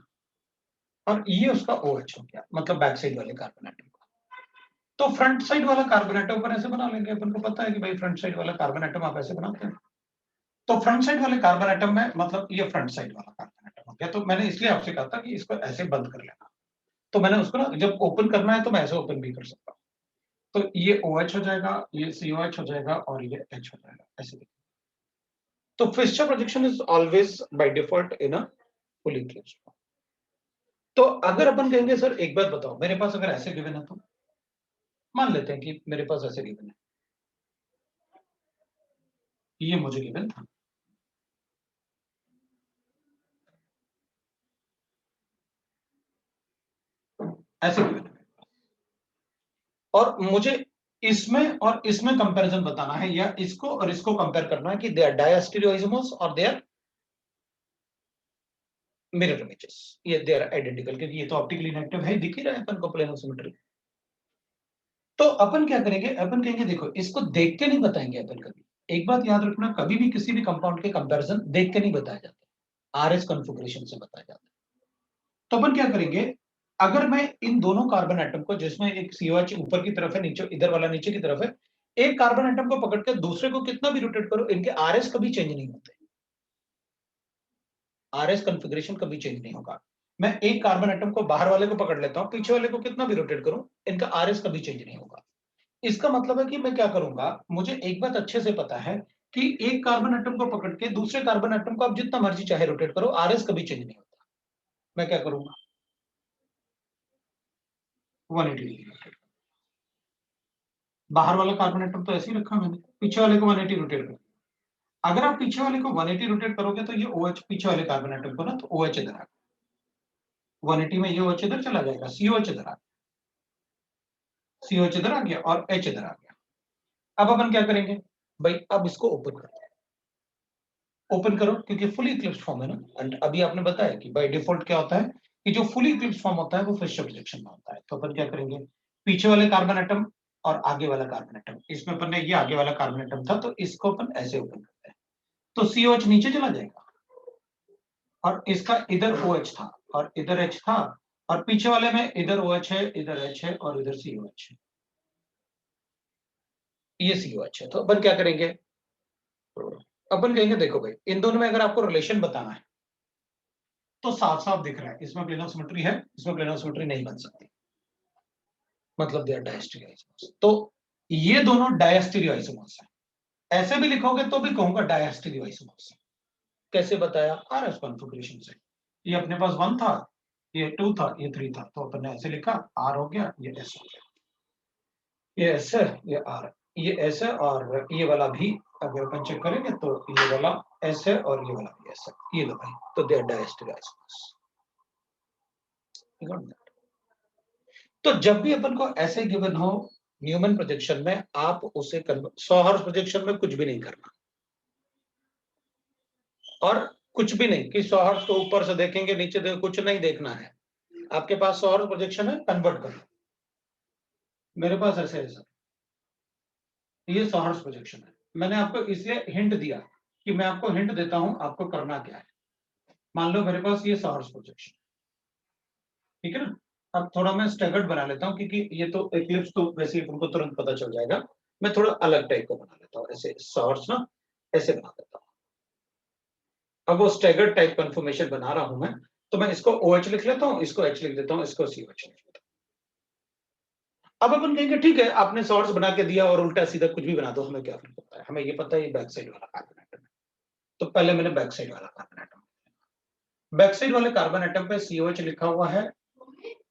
और ये उसका OH हो गया, मतलब बैक साइड वाले कार्बन एटम का। तो फ्रंट साइड वाला कार्बन एटम पर ऐसे बना लेंगे। अपन को पता है कि भाई फ्रंट साइड वाला कार्बन एटम आप ऐसे बनाते हैं। तो फ्रंट साइड वाले कार्बन एटम में मतलब ये फ्रंट साइड वाला कार्बन एटम हो गया। तो मैंने इसलिए आपसे कहा था कि इसको ऐसे बंद कर लेना। तो मैंने उसको ना जब ओपन करना है तो मैं ऐसे ओपन भी कर सकता हूँ। तो ये OH हो जाएगा, ये COH हो जाएगा, और ये H हो जाएगा ऐसे। तो Fischer projection is always by default in a fully eclipsed form. तो अगर अपन कहेंगे सर एक बात बताओ, मेरे पास अगर ऐसे गिवन है, तो मान लेते हैं कि मेरे पास ऐसे गिवन है, ये मुझे गिवन था, ऐसे गिवन है, और मुझे इसमें और इसमें कंपैरिजन बताना है, या इसको और इसको कंपेयर करना है कि दे आर डायस्टीरियोइसोमर्स और दे आर मिरर इमेजेस, ये दे आर आइडेंटिकल, क्योंकि ये तो ऑप्टिकली इनेक्टिव है, दिख ही रहा है अपन को प्लेन ऑफ सिमेट्री। तो अपन क्या करेंगे, अपन कहेंगे देखो इसको देख के नहीं बताएंगे अपन कभी। एक बात याद रखना, कभी भी किसी भी कंपाउंड के कंपैरिजन देख के नहीं बताया जाता, आरएस कॉन्फ़िगरेशन से बताया जाता है। तो अपन क्या करेंगे, अगर मैं इन दोनों कार्बन एटम को, जिसमें एक COH ऊपर की तरफ है, नीचे इधर वाला नीचे की तरफ है, एक कार्बन एटम को पकड़ के दूसरे को कितना भी रोटेट करो, इनके RS कभी चेंज नहीं होते। RS कॉन्फ़िगरेशन कभी चेंज नहीं होगा। मैं एक कार्बन एटम को बाहर वाले को पकड़ लेता हूं, पीछे वाले को कितना भी रोटेट करूं, इनका RS कभी चेंज नहीं होगा। इसका मतलब है कि मैं क्या करूंगा, मुझे एक बात अच्छे से पता है कि एक कार्बन एटम को पकड़ के दूसरे कार्बन एटम को आप जितना मर्जी चाहे रोटेट करो, RS कभी चेंज नहीं होता। मैं क्या करूंगा, 180 डिग्री रोटेट। बाहर वाला कार्बन एटम तो ऐसे ही रखा मैंने, पीछे वाले को 180 रोटेट कर। अगर आप पीछे वाले को 180 रोटेट करोगे तो ये OH पीछे वाले कार्बन एटम को ना, तो OH इधर आ, 180 में ये OH इधर चला जाएगा, COH इधर आ, COH इधर आ गया और H इधर आ गया। अब अपन क्या करेंगे भाई, अब इसको ओपन करते हैं। ओपन करो, क्योंकि फुली इक्लिप्स फॉर्म है ना। एंड अभी आपने बताया कि बाय डिफॉल्ट क्या होता है कि जो फुली इक्लिप्स फॉर्म होता है वो फिशर प्रोजेक्शन में होता है। तो अपन क्या करेंगे, पीछे वाले कार्बन एटम और आगे वाला कार्बन एटम, इसमें अपन ने ये आगे वाला कार्बन एटम था तो इसको अपन ऐसे ओपन करते हैं, तो COH नीचे चला जाएगा और इसका इधर OH था और इधर H था, और पीछे वाले में इधर OH है, इधर H है और इधर COH है, ये COH है। तो अपन क्या करेंगे, अपन कहेंगे देखो भाई, इन दोनों में अगर आपको रिलेशन बताना है तो साफ साफ दिख रहा है, इसमें प्लेनो सिमेट्री है, इसमें प्लेनो सिमेट्री नहीं बन सकती, मतलब दे आर डायस्टेरियो आइसोमर्स। तो ये दोनों डायस्टेरियो आइसोमर्स हैं। ऐसे भी लिखोगे तो भी कहूंगा डायस्टेरियो आइसोमर्स है। कैसे बताया, RS कॉन्फ़िगरेशन से। ये अपने पास 1 था, ये 2 था, ये 3 था, तो अपन ने ऐसे लिखा, R हो गया, ये S हो गया, ये S है, ये R है, ये S है, और ये वाला भी अगर अपन चेक करेंगे तो ये वाला S है और ये वाला भी S है, ये दो भाई, तो दे आर डायस्टेरियो आइसोमर्स। तो जब भी अपन को ऐसे गिवन हो न्यूमैन प्रोजेक्शन में, आप उसे सॉहर्स प्रोजेक्शन में कुछ भी नहीं करना, और कुछ भी नहीं कि सॉहर्स को ऊपर से देखेंगे नीचे कुछ नहीं देखना है। आपके पास सॉहर्स प्रोजेक्शन है, कन्वर्ट कर लो। मेरे पास ऐसे है सर, ये सॉहर्स प्रोजेक्शन है। मैंने आपको इसलिए हिंट दिया कि मैं आपको हिंट देता हूं आपको करना क्या है। मान लो मेरे पास ये सॉहर्स प्रोजेक्शन, ठीक है ना। अब थोड़ा मैं स्टैगर्ड बना लेता हूं, क्योंकि ये तो एक्लिप्स तो वैसे ही उनको तुरंत पता चल जाएगा। मैं थोड़ा अलग टाइप का बना लेता हूं, ऐसे सॉहर्स ना ऐसे बना देता हूं। अब वो स्टैगर्ड टाइप कंफर्मेशन बना रहा हूं मैं, तो मैं इसको OH लिख लेता हूं, इसको H लिख देता हूं, इसको COH लिख देता हूं। अब अपन कहेंगे ठीक है, आपने सॉर्ट्स बना के दिया और उल्टा सीधा कुछ भी बना दो, हमें क्या फर्क पड़ता है, हमें ये पता है ये बैक साइड वाला कार्बन एटम है। तो पहले मैंने बैक साइड वाला कार्बन एटम, बैक साइड वाले कार्बन एटम पे COH लिखा हुआ है,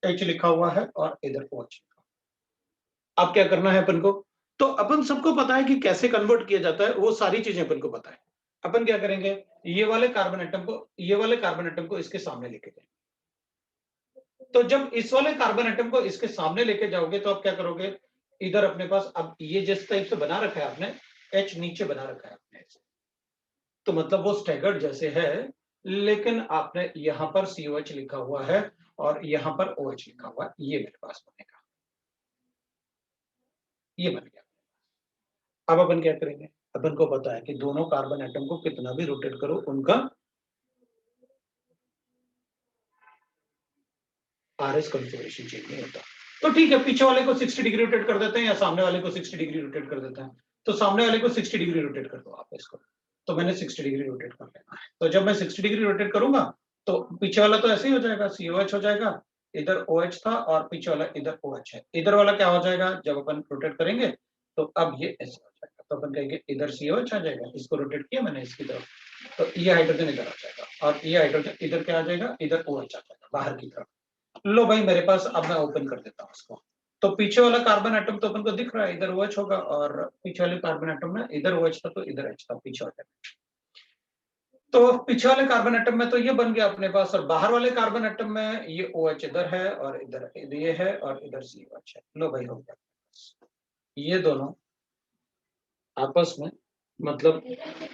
H लिखा हुआ है और इधर OH लिखा हुआ है। अब क्या करना है अपन को, तो अपन सबको पता है कि कैसे कन्वर्ट किया जाता है, वो सारी चीजें अपन को पता है। अपन क्या करेंगे, ये वाले कार्बन एटम को, ये वाले कार्बन एटम को इसके सामने लेके जाएंगे। तो जब इस वाले कार्बन एटम को इसके सामने लेके जाओगे तो आप क्या करोगे, इधर अपने पास अब ये जिस टाइप से बना रखा है आपने, H नीचे बना रखा है आपने, तो मतलब वो स्टैगर्ड जैसे है, लेकिन आपने यहां पर COH लिखा हुआ है और यहां पर OH लिखा हुआ है, ये मेरे पास बनेगा, ये बन गया। अब अपन क्या करेंगे, अपन को पता है कि दोनों कार्बन एटम को कितना भी रोटेट करो उनका RS कॉन्फ़िगरेशन चेंज नहीं होता। तो ठीक है, पीछे वाले को 60 डिग्री रोटेट कर देते हैं या सामने वाले को 60 डिग्री रोटेट कर देते हैं। तो सामने वाले को 60 डिग्री रोटेट कर दो आप इसको, तो मैंने 60 डिग्री रोटेट कर लेना है। तो जब मैं 60 डिग्री रोटेट करूंगा तो पीछे वाला तो ऐसे ही हो जाएगा, COH हो जाएगा, इधर OH था और पीछे वाला इधर OH है। इधर वाला क्या हो जाएगा, जब अपन रोटेट करेंगे तो अब ये ऐसे हो जाएगा, तो अपन कहेंगे इधर COH आ जाएगा, इसको रोटेट किया मैंने इसकी तरफ, तो ये हाइड्रोजन इधर आ जाएगा और ये हाइड्रोजन इधर क्या आ जाएगा, इधर OH आ जाएगा बाहर की तरफ। लो भाई मेरे पास, अब मैं ओपन कर देता हूँ इसको। तो पीछे वाला कार्बन एटम तो अपन को दिख रहा है, इधर OH होगा, और पीछे वाले कार्बन एटम में इधर OH था तो इधर H था पीछे वाले। तो पीछे वाले कार्बन एटम में तो ये बन गया अपने पास, और बाहर वाले कार्बन एटम में ये OH इधर है और इधर ये है और इधर COH है। लो भाई हो गया, ये दोनों आपस में, मतलब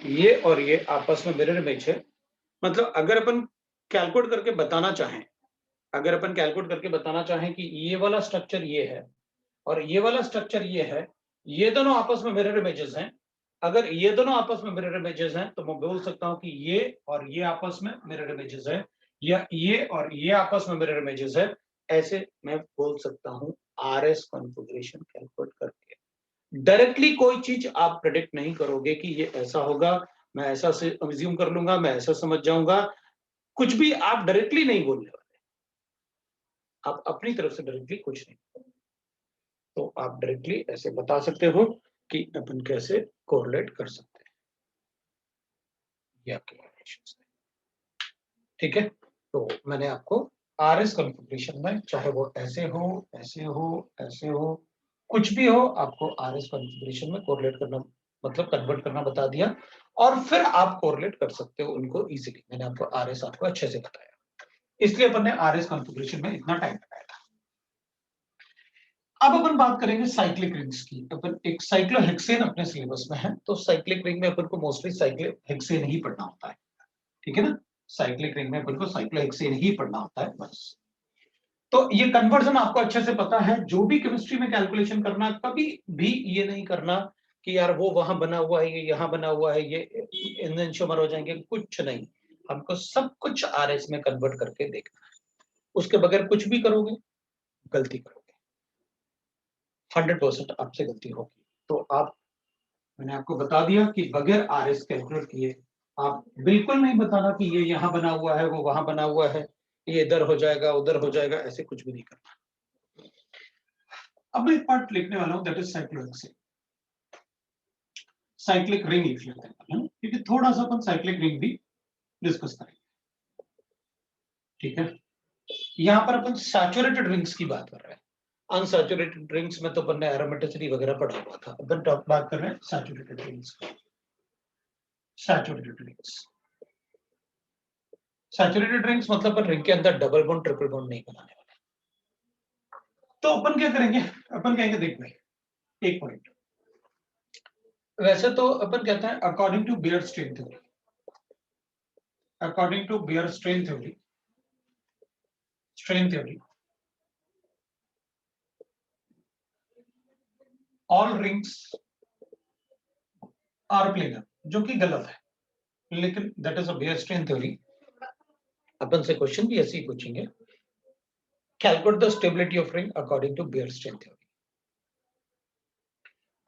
ये और ये आपस में मिरर इमेज है। मतलब अगर अपन कैलकुलेट करके बताना चाहें, अगर अपन कैलकुलेट करके बताना चाहें कि ये वाला स्ट्रक्चर ये है और ये वाला स्ट्रक्चर ये है, ये दोनों आपस में मिरर इमेजेस हैं। अगर ये दोनों आपस में मिरर इमेजेस हैं तो मैं बोल सकता हूं कि ये और ये आपस में मिरर इमेजेस है, या ये और ये आपस में मिरर इमेजेस है, ऐसे मैं बोल सकता हूँ RS कॉन्फ़िगरेशन कैलकुलेट करके। डायरेक्टली कोई चीज़ आप प्रेडिक्ट नहीं करोगे कि ये ऐसा होगा, मैं ऐसा से अज़्यूम कर लूँगा, मैं ऐसा समझ जाऊँगा। कुछ भी आप डायरेक्टली नहीं बोलने वाले। आप अपनी तरफ से डायरेक्टली कुछ नहीं। तो आप डायरेक्टली ऐसे बता सकते हो कि अपन कैसे कोरिलेट कर सकते हैं। ये आपके क्वेश्चंस थे। ठीक है? तो मैंने आपको RS कॉन्फ़िगरेशन में चाहे वो ऐसे हो, ऐसे हो, ऐसे हो, कुछ भी हो आपको RS कॉन्फ़िगरेशन में कोरिलेट करना मतलब कन्वर्ट करना बता दिया और फिर आप कोरिलेट कर सकते हो उनको इज़िली। मैंने आपको RS आपको अच्छे से बताया। इसलिए अपन ने RS कॉन्फ़िगरेशन में इतना टाइम लगाया था। अब अपन बात करेंगे साइक्लिक रिंग्स की। अपन एक साइक्लोहेक्सेन अपने सिलेबस में है, तो साइक्लिक रिंग में अपन को मोस्टली साइक्लोहेक्सेन ही पढ़ना होता है। ठीक है ना? साइक्लिक रिंग में अपन को साइक्लोहेक्सेन ही पढ़ना होता है बस। तो ये कन्वर्जन आपको अच्छे से पता है। जो भी केमिस्ट्री में कैलकुलेशन करना, कभी भी ये नहीं करना कि यार वो वहां बना हुआ है, ये यहाँ बना हुआ है, ये इनशोमर हो जाएंगे, कुछ नहीं। हमको सब कुछ RS में कन्वर्ट करके देखना है। उसके बगैर कुछ भी करोगे, गलती करोगे। 100% आपसे गलती होगी। तो आप मैंने आपको बता दिया कि बगैर RS कैलकुलेट किए आप बिल्कुल नहीं बताना कि ये यहाँ बना हुआ है, वो वहां बना हुआ है, ये इधर हो जाएगा, उधर हो जाएगा, ऐसे कुछ भी नहीं करना। अब मैं एक पार्ट लिखने वाला हूं, that is cyclohexane. Cyclic ring लिख लेते हैं, क्योंकि थोड़ा सा अपन साइक्लिक रिंग भी डिस्कस करेंगे। ठीक है? यहाँ पर अपन सैचुरेटेड रिंग्स की बात कर रहे हैं। अनसैचुरेटेड रिंग्स में तो अपन ने एरोमेटिसिटी वगैरह पढ़ा हुआ था। अपन बात कर रहे हैं सैचुरेटेड रिंग्स की। सैचुरेटेड रिंग्स, सैचुरेटेड रिंग्स मतलब अपन रिंग के अंदर डबल बॉन्ड ट्रिपल बॉन्ड नहीं बनाने वाले। तो अपन क्या करेंगे? अपन कहेंगे देख भाई, एक पॉइंट। वैसे तो अपन कहते हैं according to Baeyer strain theory, according to Baeyer strain theory, strain theory, all rings are planar, जो कि गलत है, लेकिन that is a Baeyer strain theory. अपन से क्वेश्चन भी ऐसे ही पूछेंगे, calculate the stability of ring according to Baeyer strain theory.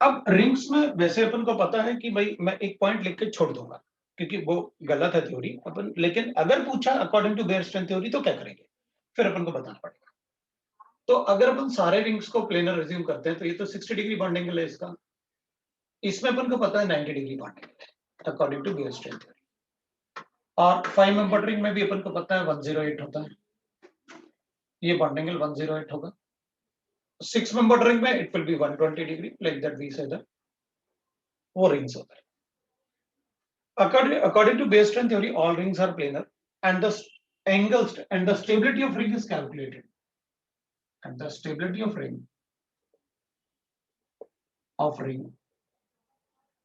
अब रिंग्स में वैसे अपन को पता है कि भाई मैं एक पॉइंट लिख के छोड़ दूंगा क्योंकि वो गलत है थ्योरी अपन, लेकिन अगर पूछा according to Baeyer strain theory तो क्या करेंगे? फिर अपन को बताना पड़ेगा। तो अगर अपन सारे रिंग्स को प्लेनर रिज्यूम करते हैं तो ये तो 60 डिग्री बॉन्ड एंगल है इसका। इसमें अपन को पता है 90 डिग्री बॉन्ड एंगल है according to Baeyer strain theory. और 5 मेंबर रिंग में भी अपन को पता है 108 होता है, ये बॉन्ड एंगल 108 होगा। 6 मेंबर रिंग में it will be 120 degree, like that we say that वो रिंग्स होता है। According to Bayes strain theory, all rings are planar, and the angles and the stability of ring is calculated. And the stability of ring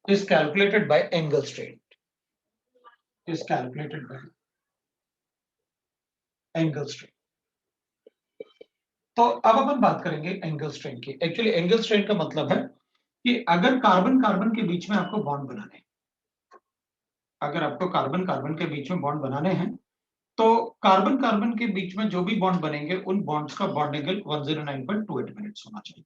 is calculated by angle strain. Is calculated by angle strain. तो अब अपन बात करेंगे angle strain की। Actually angle strain का मतलब है कि अगर कार्बन कार्बन के बीच में आपको बॉन्ड बनाने हैं, अगर आपको कार्बन कार्बन के बीच में बॉन्ड बनाने हैं तो कार्बन कार्बन के बीच में जो भी बॉन्ड बनेंगे उन बॉन्ड्स का बॉन्ड एंगल 109.28 मिनट्स होना चाहिए।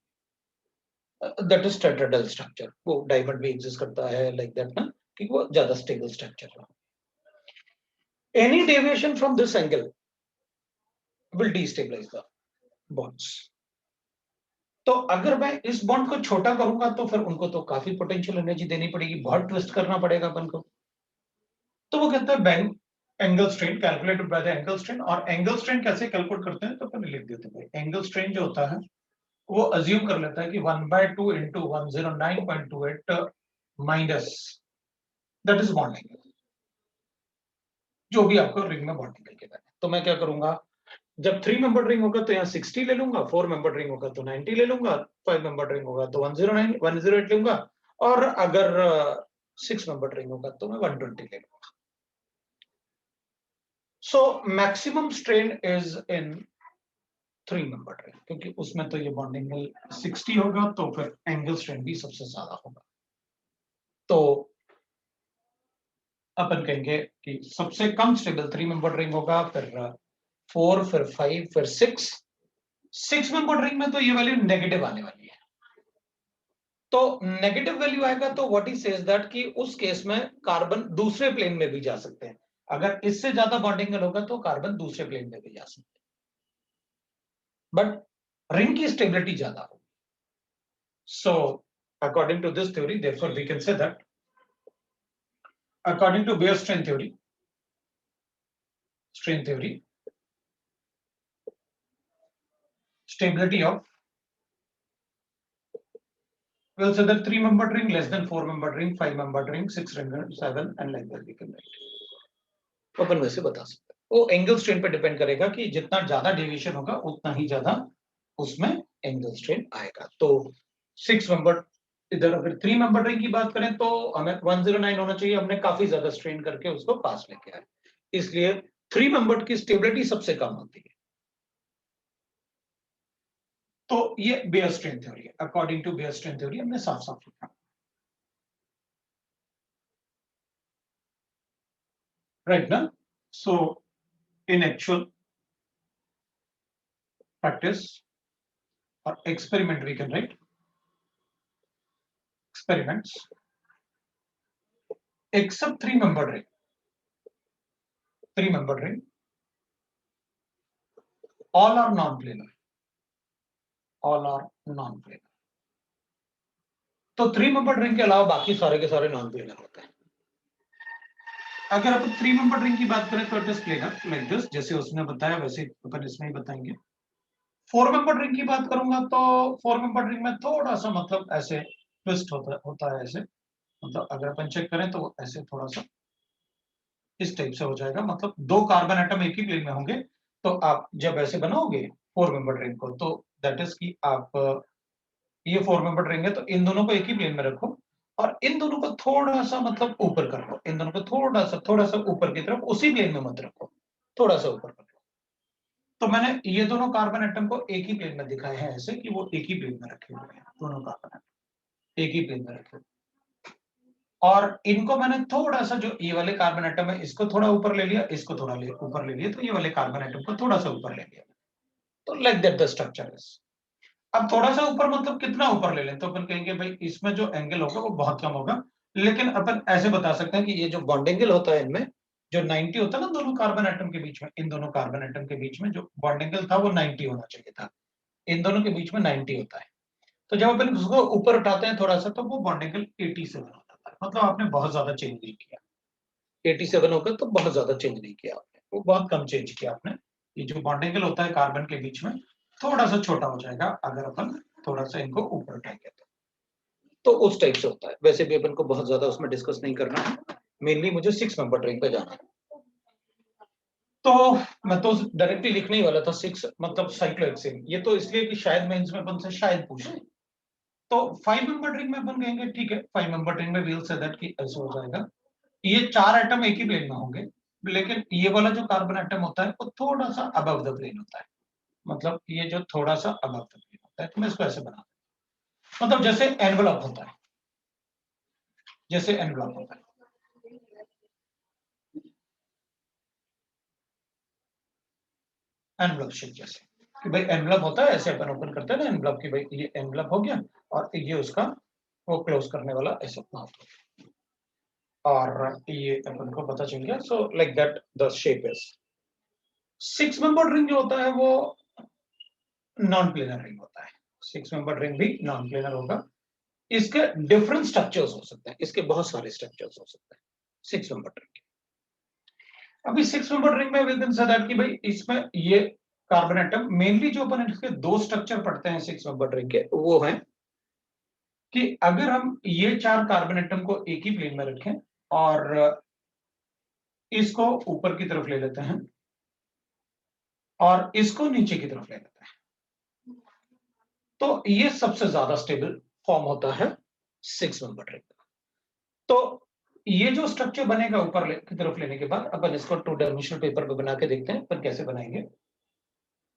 That is tetrahedral structure. वो डायमंड भी एग्जिस्ट करता है लाइक दैट ना, कि वो ज्यादा स्टेबल स्ट्रक्चर है। Any deviation from this angle will destabilise the bonds. तो अगर मैं इस बॉन्ड को छोटा करूंगा तो फिर उनको तो काफी पोटेंशियल एनर्जी देनी पड़ेगी, बहुत ट्विस्ट करना पड़ेगा अपन को। तो वो कहता है bank angle strain calculated by the angle strain. और एंगल स्ट्रेन कैसे कैलकुलेट करते हैं तो अपन लिख देते हैं। एंगल स्ट्रेन जो होता है वो अज्यूम कर लेता है कि 1/2 into 109.28 minus that is bond angle, जो भी आपको रिंग में बॉन्ड एंगल के बाद। तो मैं क्या करूंगा, जब 3 मेंबर रिंग होगा तो यहाँ 60 ले लूंगा, 4 मेंबर रिंग होगा तो 90 ले लूंगा, 5 मेंबर रिंग होगा तो 108 लूंगा, और अगर 6 मेंबर रिंग होगा तो मैं 120 ले लूंगा। So maximum strain is in 3 member ring, क्योंकि उसमें तो ये बॉन्ड एंगल 60 होगा तो फिर एंगल स्ट्रेन भी सबसे ज्यादा होगा। तो अपन कहेंगे कि सबसे कम स्टेबल 3 मेंबर रिंग होगा, फिर 4, फिर 5, फिर 6, 6 मेंबर रिंग में तो ये वैल्यू नेगेटिव आने वाली है। तो नेगेटिव वैल्यू आएगा तो व्हाट ही सेज दैट कि उस केस में कार्बन दूसरे प्लेन में भी जा सकते हैं। अगर इससे ज्यादा बॉन्ड एंगल होगा तो कार्बन दूसरे प्लेन में भी जा सकते हैं, बट रिंग की स्टेबिलिटी ज्यादा होगी। So according to this theory therefore we can say that according to Beer strain theory, stability of, we'll say that 3-membered ring, less than 4-membered ring, 5-membered ring, 6-membered, 7 and like that we can write. अपन वैसे बता सकते हैं। वो angle strain पे depend करेगा कि जितना ज्यादा डेविएशन होगा उतना ही ज्यादा उसमें एंगल स्ट्रेन आएगा। तो 6-membered, इधर अगर 3-membered रिंग की बात करें तो हमें 109 होना चाहिए, हमने काफी ज्यादा स्ट्रेन करके उसको पास लेके आए, इसलिए 3-membered की स्टेबिलिटी सबसे कम होती है। तो ये बेयर स्ट्रेन थ्योरी है। According to Baeyer strain theory हमने साफ साफ लिखा, राइट ना। सो इन एक्चुअल प्रैक्टिस और experiment we can write experiments except 3-membered ring all are non-planar, तो 3-membered ring के अलावा बाकी सारे के सारे नॉन प्लेनर होते हैं। अगर अपन 3-membered ring की बात करें तो it is planar like this, जैसे उसने बताया वैसे अपन इसमें ही बताएंगे। 4-membered ring की बात करूंगा तो 4-membered ring में थोड़ा सा मतलब ऐसे ट्विस्ट होता है ऐसे, मतलब अगर अपन चेक करें तो ऐसे थोड़ा सा इस टाइप से हो जाएगा, मतलब 2 कार्बन एटम एक ही प्लेन में होंगे। तो आप जब ऐसे बनाओगे 4-membered ring को तो दैट इज कि आप ये 4-membered ring है तो इन दोनों को एक ही प्लेन में रखो और इन दोनों को थोड़ा सा मतलब ऊपर कर लो, इन दोनों को थोड़ा सा ऊपर की तरफ, उसी प्लेन में मत रखो, थोड़ा सा ऊपर कर लो। तो मैंने ये दोनों कार्बन एटम को एक ही प्लेन में दिखाए हैं ऐसे कि वो एक ही प्लेन में रखे हुए हैं, दोनों कार्बन एटम एक ही प्लेन में रखे हुए, और इनको मैंने थोड़ा सा, जो ये वाले कार्बन एटम है इसको थोड़ा ऊपर ले लिया, इसको थोड़ा ऊपर ले लिया, तो ये वाले कार्बन एटम को थोड़ा सा ऊपर ले लिया। तो like that the structure is. अब थोड़ा सा ऊपर मतलब कितना ऊपर ले लें, तो अपन कहेंगे भाई इसमें जो एंगल होगा वो बहुत कम होगा, लेकिन अपन ऐसे बता सकते हैं कि ये जो बॉन्ड एंगल होता है इनमें जो 90 होता है ना दोनों कार्बन एटम के बीच में, इन दोनों कार्बन एटम के बीच में जो बॉन्ड एंगल था वो 90 होना चाहिए था, इन दोनों के बीच में 90 होता है। तो जब अपन उसको ऊपर उठाते हैं थोड़ा सा तो वो बॉन्ड एंगल 87 हो जाता है, मतलब आपने बहुत ज्यादा चेंज नहीं किया। 87 होगा तो बहुत ज्यादा चेंज नहीं किया आपने, वो बहुत कम चेंज किया आपने। ये जो बॉन्ड एंगल होता है कार्बन के बीच में थोड़ा सा छोटा हो जाएगा अगर अपन थोड़ा सा इनको ऊपर उठाएंगे तो उस टाइप से होता है। वैसे भी अपन को बहुत ज्यादा उसमें डिस्कस नहीं करना है, मेनली मुझे 6-membered ring पे जाना है। तो मैं तो डायरेक्टली लिखने ही वाला था 6 मतलब साइक्लोहेक्सेन, ये तो इसलिए कि शायद मेंस में अपन से शायद पूछे। तो 5-membered ring में अपन कहेंगे ठीक है, 5-membered ring में वील से दैट की ऐसे हो जाएगा, ये 4 एटम एक ही प्लेन में होंगे, लेकिन ये वाला जो कार्बन एटम होता है वो थोड़ा सा अबव द प्लेन होता है, मतलब ये जो थोड़ा सा अबव द प्लेन होता है, तो मैं इसको ऐसे बना, मतलब जैसे एनवलप होता है, जैसे एनवलप होता है, एनवलप शेप जैसे कि भाई एनवलप होता है ऐसे अपन ओपन करते हैं ना एनवलप की, भाई ये एनवलप हो गया और ये उसका वो क्लोज करने वाला ऐसे माउथ, और ये अपन को पता चल गया। So like that the shape is. 6-membered ring जो होता है वो नॉन प्लेनर रिंग होता है, 6-membered ring भी नॉन प्लेनर होगा। इसके डिफरेंट स्ट्रक्चर्स हो सकते हैं, इसके बहुत सारे स्ट्रक्चर्स हो सकते हैं 6-membered ring के। अभी 6-membered ring में विल से दैट कि भाई इसमें ये कार्बन एटम मेनली जो अपन इसके 2 स्ट्रक्चर पढ़ते हैं 6-membered ring के, वो है कि अगर हम ये 4 कार्बन एटम को एक ही प्लेन में रखें और इसको ऊपर की तरफ ले लेते हैं और इसको नीचे की तरफ ले लेते हैं, तो ये सबसे ज्यादा स्टेबल फॉर्म होता है 6-membered ring का। तो ये जो स्ट्रक्चर बनेगा ऊपर की तरफ लेने के बाद अपन इसको 2-dimensional पेपर पे बना के देखते हैं अपन कैसे बनाएंगे।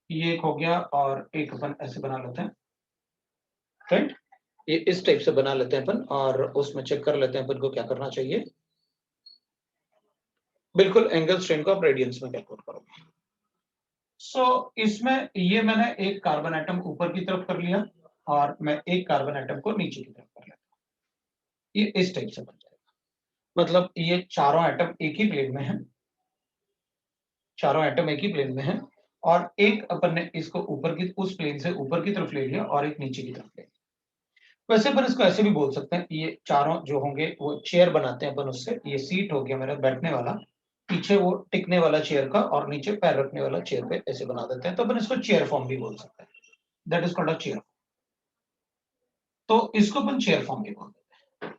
ये एक हो गया और एक अपन ऐसे बना लेते हैं, राइट, ये इस टाइप से बना लेते हैं अपन और उसमें चेक कर लेते हैं अपन को क्या करना चाहिए। बिल्कुल एंगल स्ट्रेन को आप रेडियंस में कैलकुलेट करोगे। सो इसमें ये मैंने एक कार्बन एटम ऊपर की तरफ कर लिया और मैं एक कार्बन एटम को नीचे की तरफ कर लेता हूं। ये इस टाइप से बन जाएगा, मतलब ये चारों एटम एक ही प्लेन में है, चारों एटम एक ही प्लेन में है, और एक अपन ने इसको ऊपर की उस प्लेन से ऊपर की तरफ ले लिया और एक नीचे की तरफ ले लिया। वैसे अपन इसको ऐसे भी बोल सकते हैं, ये चारों जो होंगे वो चेयर बनाते हैं अपन उससे, ये सीट हो गया मेरा बैठने वाला, पीछे वो टिकने वाला चेयर का और नीचे पैर रखने वाला चेयर पे ऐसे बना देते हैं, तो अपन इसको चेयर फॉर्म भी बोल सकते हैं, that is called a chair. तो इसको अपन चेयर फॉर्म भी बोल देते हैं,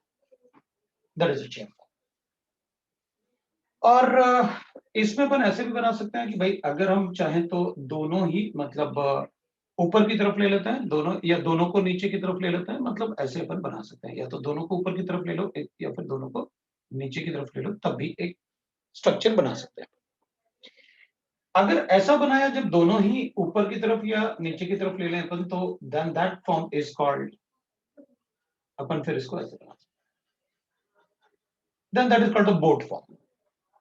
that is a chair form. और इसमें अपन ऐसे भी बना सकते हैं कि भाई अगर हम चाहें तो दोनों ही मतलब ऊपर की तरफ ले लेते हैं दोनों, या दोनों को नीचे की तरफ ले लेते हैं, मतलब ऐसे अपन बना सकते हैं, या तो दोनों को ऊपर की तरफ ले लो या फिर दोनों को नीचे की तरफ ले लो, तब भी एक स्ट्रक्चर बना सकते हैं। अगर ऐसा बनाया जब दोनों ही ऊपर की तरफ या नीचे की तरफ ले लें अपन, तो then that form is called, अपन फिर इसको ऐसे बना सकते हैं, then that is called the boat form.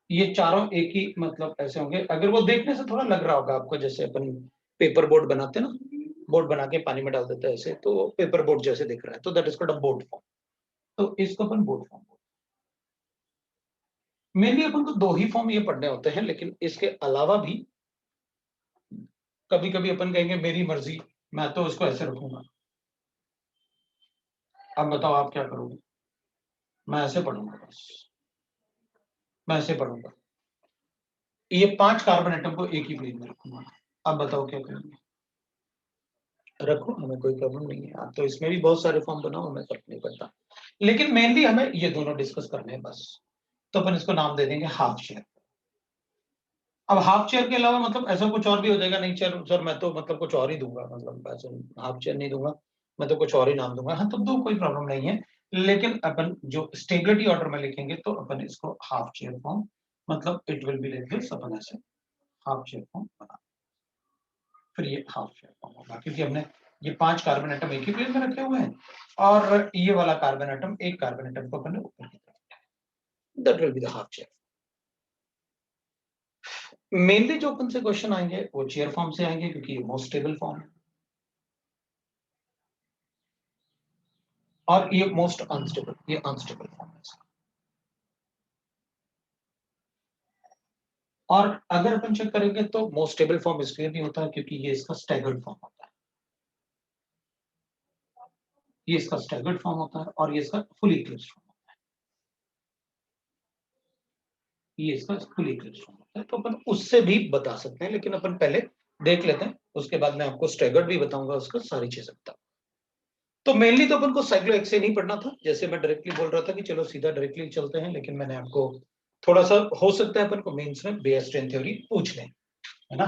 ये चारों एक ही मतलब ऐसे होंगे, अगर वो देखने से थोड़ा लग रहा होगा आपको जैसे अपन पेपर बोर्ड बनाते हैं ना, बोर्ड बना के पानी में डाल देते हैं ऐसे, तो पेपर बोर्ड जैसे दिख रहा है, तो that is called a board form. तो इसको अपन बोर्ड फॉर्म, मेनली अपन को दो ही फॉर्म ये पढ़ने होते हैं, लेकिन इसके अलावा भी कभी कभी अपन कहेंगे मेरी मर्जी, मैं तो इसको ऐसे रखूंगा, अब बताओ आप क्या करोगे। मैं ऐसे पढ़ूंगा, बस मैं ऐसे पढ़ूंगा, ये 5 कार्बन एटम को एक ही प्लेन में रखूंगा, अब बताओ क्या करेंगे। रखो, हमें कोई प्रॉब्लम नहीं है, आप तो इसमें भी बहुत सारे फॉर्म बनाओ, हमें फर्क नहीं पड़ता, लेकिन मेनली हमें ये दोनों डिस्कस करने हैं बस। तो अपन इसको नाम दे देंगे हाफ चेयर। अब हाफ चेयर के अलावा मतलब ऐसा कुछ और भी हो जाएगा, नहीं सर सर मैं तो मतलब कुछ और ही दूंगा, मतलब ऐसे हाफ चेयर नहीं दूंगा, मैं तो कुछ और ही नाम दूंगा, हाँ तब तो कोई प्रॉब्लम नहीं है, लेकिन अपन जो स्टेबिलिटी ऑर्डर में लिखेंगे तो अपन इसको हाफ चेयर फॉर्म, मतलब it will be like this, अपन ऐसे हाफ चेयर फॉर्म बना, फिर ये हाफ चेयर फॉर्म होगा, क्योंकि हमने ये 5 कार्बन एटम एक ही प्लेन में रखे हुए हैं, और ये वाला कार्बन एटम एक कार्बन एटम को अपन ने ऊपर की तरफ, that will be the half chair. Mainly जो अपन से क्वेश्चन आएंगे वो चेयर फॉर्म से आएंगे, क्योंकि ये मोस्ट स्टेबल फॉर्म है, और ये मोस्ट अनस्टेबल, ये अनस्टेबल फॉर्म है। और अगर अपन चेक करेंगे तो मोस्ट स्टेबल फॉर्म इसलिए नहीं होता क्योंकि ये इसका स्टैगर्ड फॉर्म होता है, ये इसका स्टैगर्ड फॉर्म होता है, और ये इसका फुली इक्लिप्स्ड फॉर्म होता है, ये इसका फुली इक्लिप्स्ड फॉर्म होता है, तो अपन उससे भी बता सकते हैं, लेकिन अपन पहले देख लेते हैं, उसके बाद मैं आपको स्टैगर्ड भी बताऊंगा, उसका सारी चीजें बताऊंगा। तो मेनली तो अपन को साइक्लोहेक्सेन ही पढ़ना था, जैसे मैं डायरेक्टली बोल रहा था कि चलो सीधा डायरेक्टली चलते हैं, लेकिन मैंने आपको थोड़ा सा, हो सकता है अपन को मेंस में बेयर स्ट्रेन थ्योरी पूछ लें, है ना,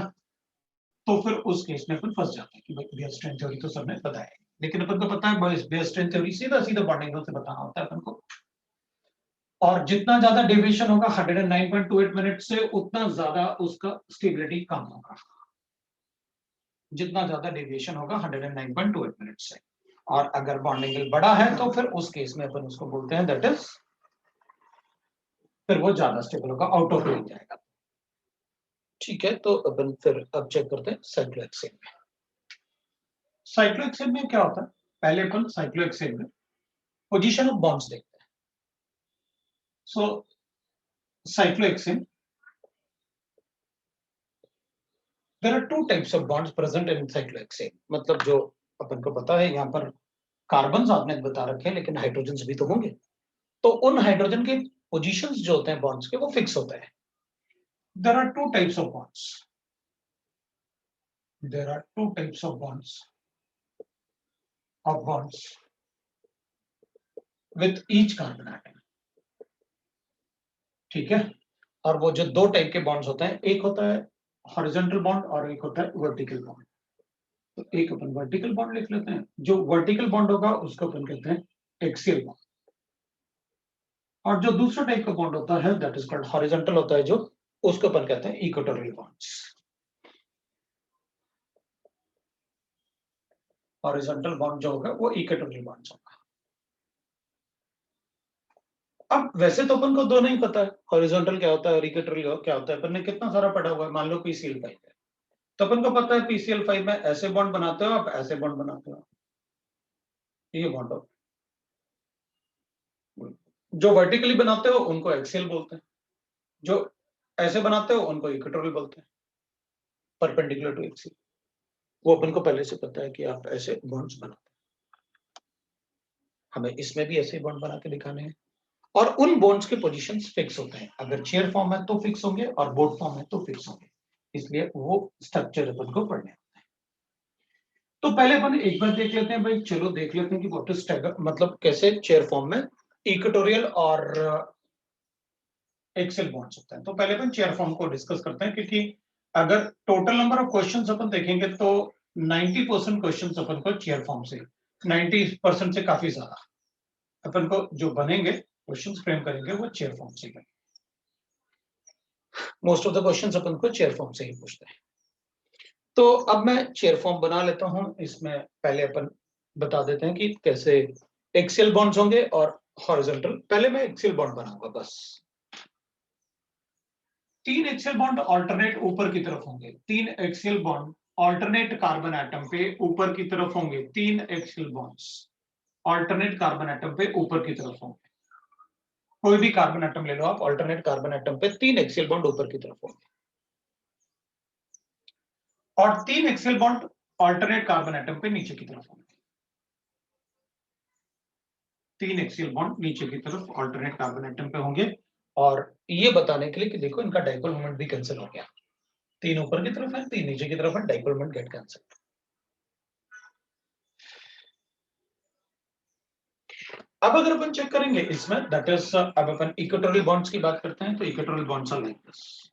तो फिर उस केस में अपन फंस जाते हैं कि भाई बेयर स्ट्रेन थ्योरी तो सबने बताया है, लेकिन अपन को पता है बेयर स्ट्रेन थ्योरी सीधा सीधा बॉन्डिंग लॉ से बताना होता है अपन को, और जितना ज्यादा डेविएशन होगा 109.28 मिनट से, उतना ज्यादा उसका स्टेबिलिटी कम होगा, जितना ज्यादा डेविएशन होगा 109.28 मिनट से, और अगर बॉन्डिंग एंगल बड़ा है तो फिर उस केस में अपन उसको बोलते हैं दैट इज, फिर वो ज्यादा स्टेबल होगा, आउट ऑफ रेंज जाएगा। ठीक है, तो अपन फिर अब चेक करते हैं साइक्लोहेक्सेन में। साइक्लोहेक्सेन में क्या होता है, पहले अपन साइक्लोहेक्सेन में पोजीशन ऑफ बॉन्ड्स देखते हैं। So cyclohexane, there are two types of bonds present in cyclohexane, मतलब जो अपन को पता है, यहाँ पर कार्बन आपने बता रखे हैं, लेकिन हाइड्रोजन भी तो होंगे, तो उन हाइड्रोजन के पोजीशंस जो होते हैं बॉन्ड्स के, वो फिक्स होते हैं। There are two types of bonds, there are two types of bonds with each carbon atom, ठीक है, और वो जो दो टाइप के बॉन्ड्स होते हैं, एक होता है हॉरिजॉन्टल बॉन्ड और एक होता है वर्टिकल बॉन्ड। तो एक अपन वर्टिकल बॉन्ड लिख लेते हैं, जो वर्टिकल बॉन्ड होगा उसको अपन कहते हैं एक्सियल बॉन्ड, और जो दूसरा टाइप का बॉन्ड होता है दैट इज कॉल्ड हॉरिजॉन्टल होता है, जो उसको अपन कहते हैं इक्वेटोरियल बॉन्ड्स। हॉरिजॉन्टल बॉन्ड जो होगा वो इक्वेटोरियल बॉन्ड्स होगा। अब वैसे तो अपन को दोनों ही पता है, हॉरिजॉन्टल क्या होता है और इक्वेटोरियल क्या होता है, अपन ने कितना सारा पढ़ा हुआ है, मान लो कोई सील पाइप है, तो अपन को पता है PCl5 में ऐसे बॉन्ड बनाते हो आप, ऐसे बॉन्ड बनाते हो, ये बॉन्ड हो। जो वर्टिकली बनाते हो उनको एक्सियल बोलते हैं, जो ऐसे बनाते हो उनको इक्वेटोरियल बोलते हैं, परपेंडिकुलर टू एक्सियल। वो अपन को पहले से पता है कि आप ऐसे बॉन्ड्स बनाते हैं, हमें इसमें भी ऐसे बॉन्ड बना के दिखाने हैं। और उन बॉन्ड्स के पोजीशंस फिक्स होते हैं, अगर चेयर फॉर्म है तो फिक्स होंगे और बोर्ड फॉर्म है तो फिक्स होंगे, इसलिए वो स्ट्रक्चर अपन को पढ़ने होते हैं। तो पहले अपन एक बार देख लेते हैं भाई, चलो देख लेते हैं कि व्हाट इज स्टैगर, मतलब कैसे चेयर फॉर्म में इक्वेटोरियल और एक्सियल बॉन्ड्स होते हैं। तो पहले अपन चेयर फॉर्म को डिस्कस करते हैं, क्योंकि अगर टोटल नंबर ऑफ क्वेश्चंस अपन देखेंगे तो 90% क्वेश्चंस अपन को चेयर फॉर्म से, 90% से काफी ज्यादा अपन को जो बनेंगे क्वेश्चंस फ्रेम करेंगे वो चेयर फॉर्म से करेंगे। मोस्ट ऑफ द क्वेश्चंस अपन को चेयर फॉर्म से ही पूछते हैं। तो अब मैं चेयर फॉर्म बना लेता हूं। इसमें पहले अपन बता देते हैं कि कैसे एक्सियल बॉन्ड्स होंगे और हॉरिजॉन्टल। पहले मैं एक्सियल बॉन्ड बनाऊंगा बस। 3 एक्सियल बॉन्ड ऑल्टरनेट ऊपर की तरफ होंगे, 3 axial bond alternate carbon atom पे ऊपर की तरफ होंगे, 3 axial bonds alternate carbon atom पे ऊपर की तरफ होंगे। कोई भी कार्बन एटम ले लो आप, ऑल्टरनेट कार्बन एटम पे 3 एक्सियल बॉन्ड ऊपर की तरफ होंगे और 3 axial bond alternate carbon atom पे नीचे की तरफ होंगे। 3 एक्सियल बॉन्ड नीचे की तरफ ऑल्टरनेट कार्बन एटम पे होंगे। और ये बताने के लिए कि देखो इनका डाइपोल मोमेंट भी कैंसिल हो गया, 3 ऊपर की तरफ है, 3 नीचे की तरफ है, डाइपोल मोमेंट गेट कैंसिल। अब अगर अपन चेक करेंगे इसमें, दैट इज अब अपन इक्वेटोरियल बॉन्ड्स की बात करते हैं, तो equatorial bonds are like this.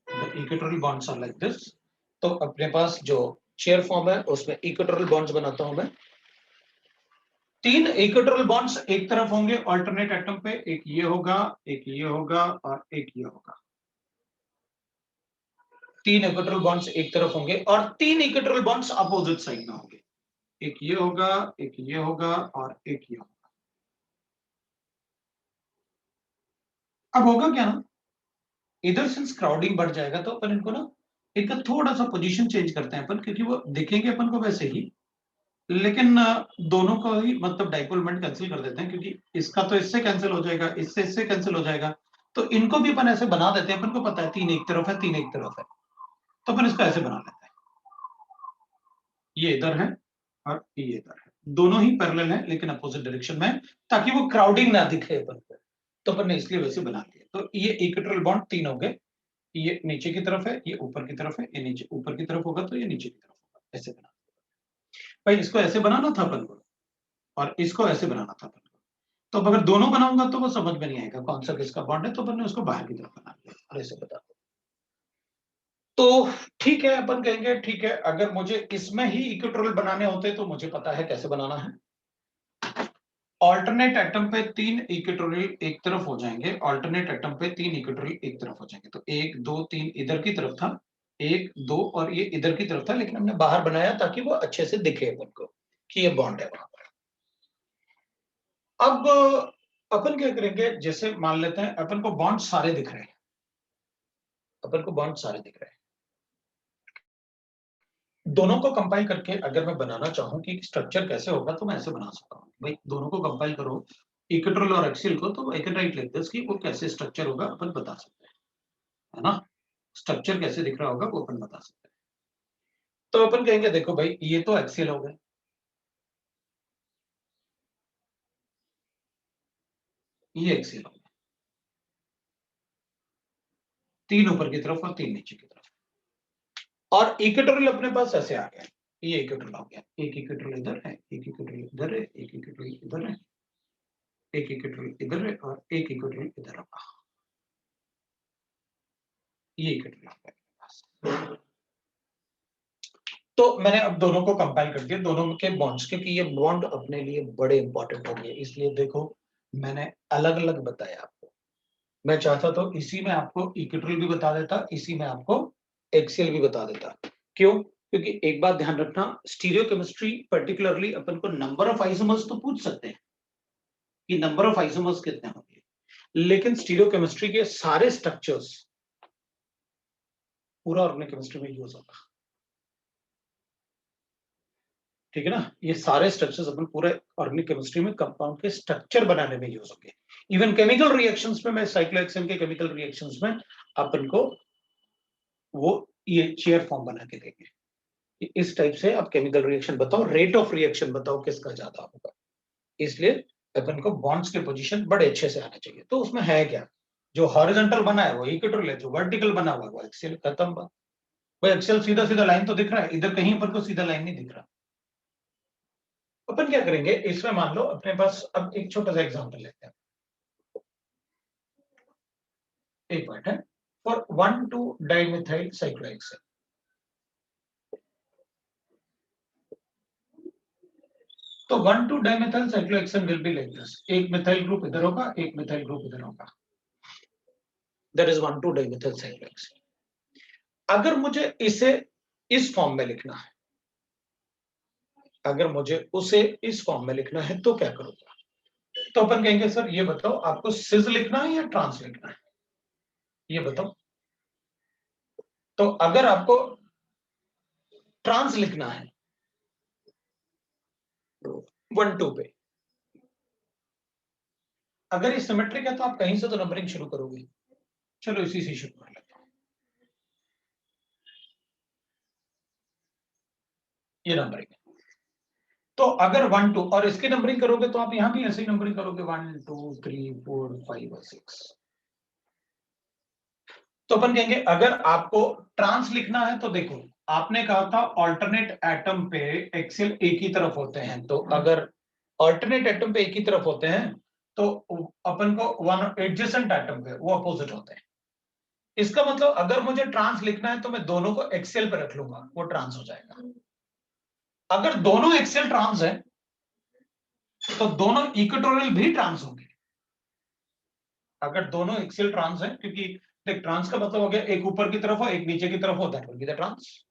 Equatorial bonds are like this. तो अपने पास जो चेयर फॉर्म है उसमें इक्वेटोरियल बॉन्ड्स बनाता हूं मैं। 3 इक्वेटोरियल बॉन्ड्स एक तरफ होंगे ऑल्टरनेट एटम पे, एक ये होगा, एक ये होगा और एक ये होगा। 3 इक्वेटोरियल बॉन्ड्स एक तरफ होंगे और 3 इक्वेटोरियल बॉन्ड्स अपोजिट साइड में होंगे, एक ये होगा, एक ये होगा और एक ये होगा। अब होगा क्या ना, इधर सिंस क्राउडिंग बढ़ जाएगा तो अपन इनको ना एक थोड़ा सा पोजीशन चेंज करते हैं अपन, क्योंकि वो दिखेंगे अपन को वैसे ही, लेकिन दोनों को ही मतलब डाइपोल मोमेंट कैंसिल कर देते हैं, क्योंकि इसका तो इससे कैंसिल हो जाएगा, इससे कैंसिल हो जाएगा। तो इनको भी अपन ऐसे बना देते हैं, अपन को पता है 3 एक तरफ है, 3 एक तरफ है, तो अपन इसको ऐसे बना लेते हैं, ये इधर है और ये इधर है, दोनों ही पैरेलल है लेकिन अपोजिट डायरेक्शन में, ताकि वो क्राउडिंग ना दिखे अपन को। तो अपन ने इसलिए वैसे बना लिया। तो ये इक्वेटोरियल बॉन्ड 3 हो गए, ये नीचे की तरफ है, ये ऊपर की तरफ है, ये नीचे ऊपर की तरफ होगा तो ये नीचे की तरफ होगा, ऐसे बना। भाई इसको ऐसे बनाना था अपन को और इसको ऐसे बनाना था अपन को, तो अगर दोनों बनाऊंगा तो वो समझ में नहीं आएगा कौन सा किसका बॉन्ड है, तो अपन ने उसको बाहर की तरफ बना लिया और ऐसे बता दो। तो ठीक है, अपन कहेंगे ठीक है, अगर मुझे इसमें ही इक्वेटोरियल बनाने होते तो मुझे पता है कैसे बनाना है। ऑल्टरनेट एटम पे 3 इक्वेटोरियल एक तरफ हो जाएंगे, ऑल्टरनेट एटम पे 3 इक्वेटोरियल एक तरफ हो जाएंगे। तो 1 2 3 इधर की तरफ था, 1 2 और ये इधर की तरफ था, लेकिन हमने बाहर बनाया ताकि वो अच्छे से दिखे अपन को कि ये बॉन्ड है वहां पर। अब अपन क्या करेंगे, जैसे मान लेते हैं अपन को बॉन्ड सारे दिख रहे हैं, अपन को बॉन्ड सारे दिख रहे हैं, दोनों को कंपाइल करके अगर मैं बनाना चाहूं कि स्ट्रक्चर कैसे होगा तो मैं ऐसे बना सकता हूं। भाई दोनों को कंपाइल करो, इक्वेटोरियल और एक्सियल को, तो I can write like this कि वो कैसे स्ट्रक्चर होगा अपन बता सकते हैं, है ना। स्ट्रक्चर कैसे दिख रहा होगा वो अपन बता सकते हैं। तो अपन कहेंगे देखो भाई ये तो एक्सियल हो गए, ये एक्सियल हो गए, 3 ऊपर की तरफ और 3 नीचे की तरफ, और इक्वेटोरियल अपने पास ऐसे आ गया, ये इक्वेटोरियल हो गया, एक इक्वेटोरियल इधर है, एक इक्वेटोरियल इधर है, एक इक्वेटोरियल इधर है, एक इक्वेटोरियल इधर है और एक इक्वेटोरियल इधर होगा, ये इक्वेटोरियल हो गया। तो मैंने अब दोनों को कंपाइल कर दिया, दोनों के बॉन्ड्स, क्योंकि ये बॉन्ड अपने लिए बड़े इंपॉर्टेंट होंगे, इसलिए देखो मैंने अलग अलग बताया आपको। मैं चाहता तो इसी में आपको इक्वेटोरियल भी बता देता, इसी में आपको एक्सियल भी बता देता। क्यों? क्योंकि एक बात ध्यान रखना, स्टीरियोकेमिस्ट्री पर्टिकुलरली अपन को नंबर ऑफ आइसोमर्स तो पूछ सकते हैं कि नंबर ऑफ आइसोमर्स कितने होंगे, लेकिन स्टीरियोकेमिस्ट्री के सारे स्ट्रक्चर्स पूरा ऑर्गेनिक केमिस्ट्री में यूज होगा, ठीक है ना। ये सारे स्ट्रक्चर्स अपन पूरे ऑर्गेनिक केमिस्ट्री में कंपाउंड के स्ट्रक्चर बनाने में यूज होंगे। इवन केमिकल रिएक्शंस में, मैं साइक्लोहेक्सेन के केमिकल रिएक्शंस में अपन को वो ये चेयर फॉर्म बना के देंगे। इस टाइप से आप केमिकल रिएक्शन बताओ, रेट ऑफ रिएक्शन बताओ किसका ज्यादा होगा। इसलिए अपन को बॉन्ड्स के पोजीशन बड़े अच्छे से आने चाहिए। तो उसमें है क्या, जो हॉरिजॉन्टल बना है वो इक्वेटोरियल है, जो वर्टिकल बना हुआ है वो एक्सियल। खत्म बात। भाई एक्सियल सीधा सीधा लाइन तो दिख रहा है, इधर कहीं अपन को सीधा लाइन नहीं दिख रहा। अपन क्या करेंगे इसमें, मान लो अपने पास अब एक छोटा सा एग्जांपल लेते हैं। एक पॉइंट है फॉर 1,2-डाइमिथाइल साइक्लोहेक्सेन। तो one two dimethyl cyclohexane will be like this. एक मिथाइल ग्रुप इधर होगा, एक मिथाइल ग्रुप इधर होगा। That is one two dimethyl cyclohexane. अगर मुझे इसे इस फॉर्म में लिखना है, अगर मुझे उसे इस फॉर्म में लिखना है तो क्या करूंगा। तो अपन कहेंगे सर ये बताओ आपको सिज लिखना है या ट्रांस लिखना है, ये बताओ। तो अगर आपको ट्रांस लिखना है 1,2 पे, अगर ये सिमेट्रिक है तो आप कहीं से तो नंबरिंग शुरू करोगे। चलो इसी से शुरू कर लेता हूं। ये नंबरिंग है। तो अगर 1,2 और इसकी नंबरिंग करोगे तो आप यहां भी ऐसे ही नंबरिंग करोगे 1, 2, 3, 4, 5 और 6। तो अपन कहेंगे अगर आपको ट्रांस लिखना है तो देखो, आपने कहा था ऑल्टरनेट एटम पे एक्सियल एक ही तरफ होते हैं। तो अगर ऑल्टरनेट एटम पे एक ही तरफ होते हैं तो अपन को वन एडजेसेंट एटम पे वो अपोजिट होते हैं। इसका मतलब अगर मुझे ट्रांस लिखना है तो मैं दोनों को एक्सेल पे रख लूंगा, वो ट्रांस हो जाएगा। अगर दोनों एक्सेल ट्रांस है तो दोनों इक्वेटोरियल भी ट्रांस होंगे। अगर दोनों एक्सेल ट्रांस है, क्योंकि देख ट्रांस का मतलब हो गया एक ऊपर की तरफ हो एक नीचे की तरफ हो, that will be the trans.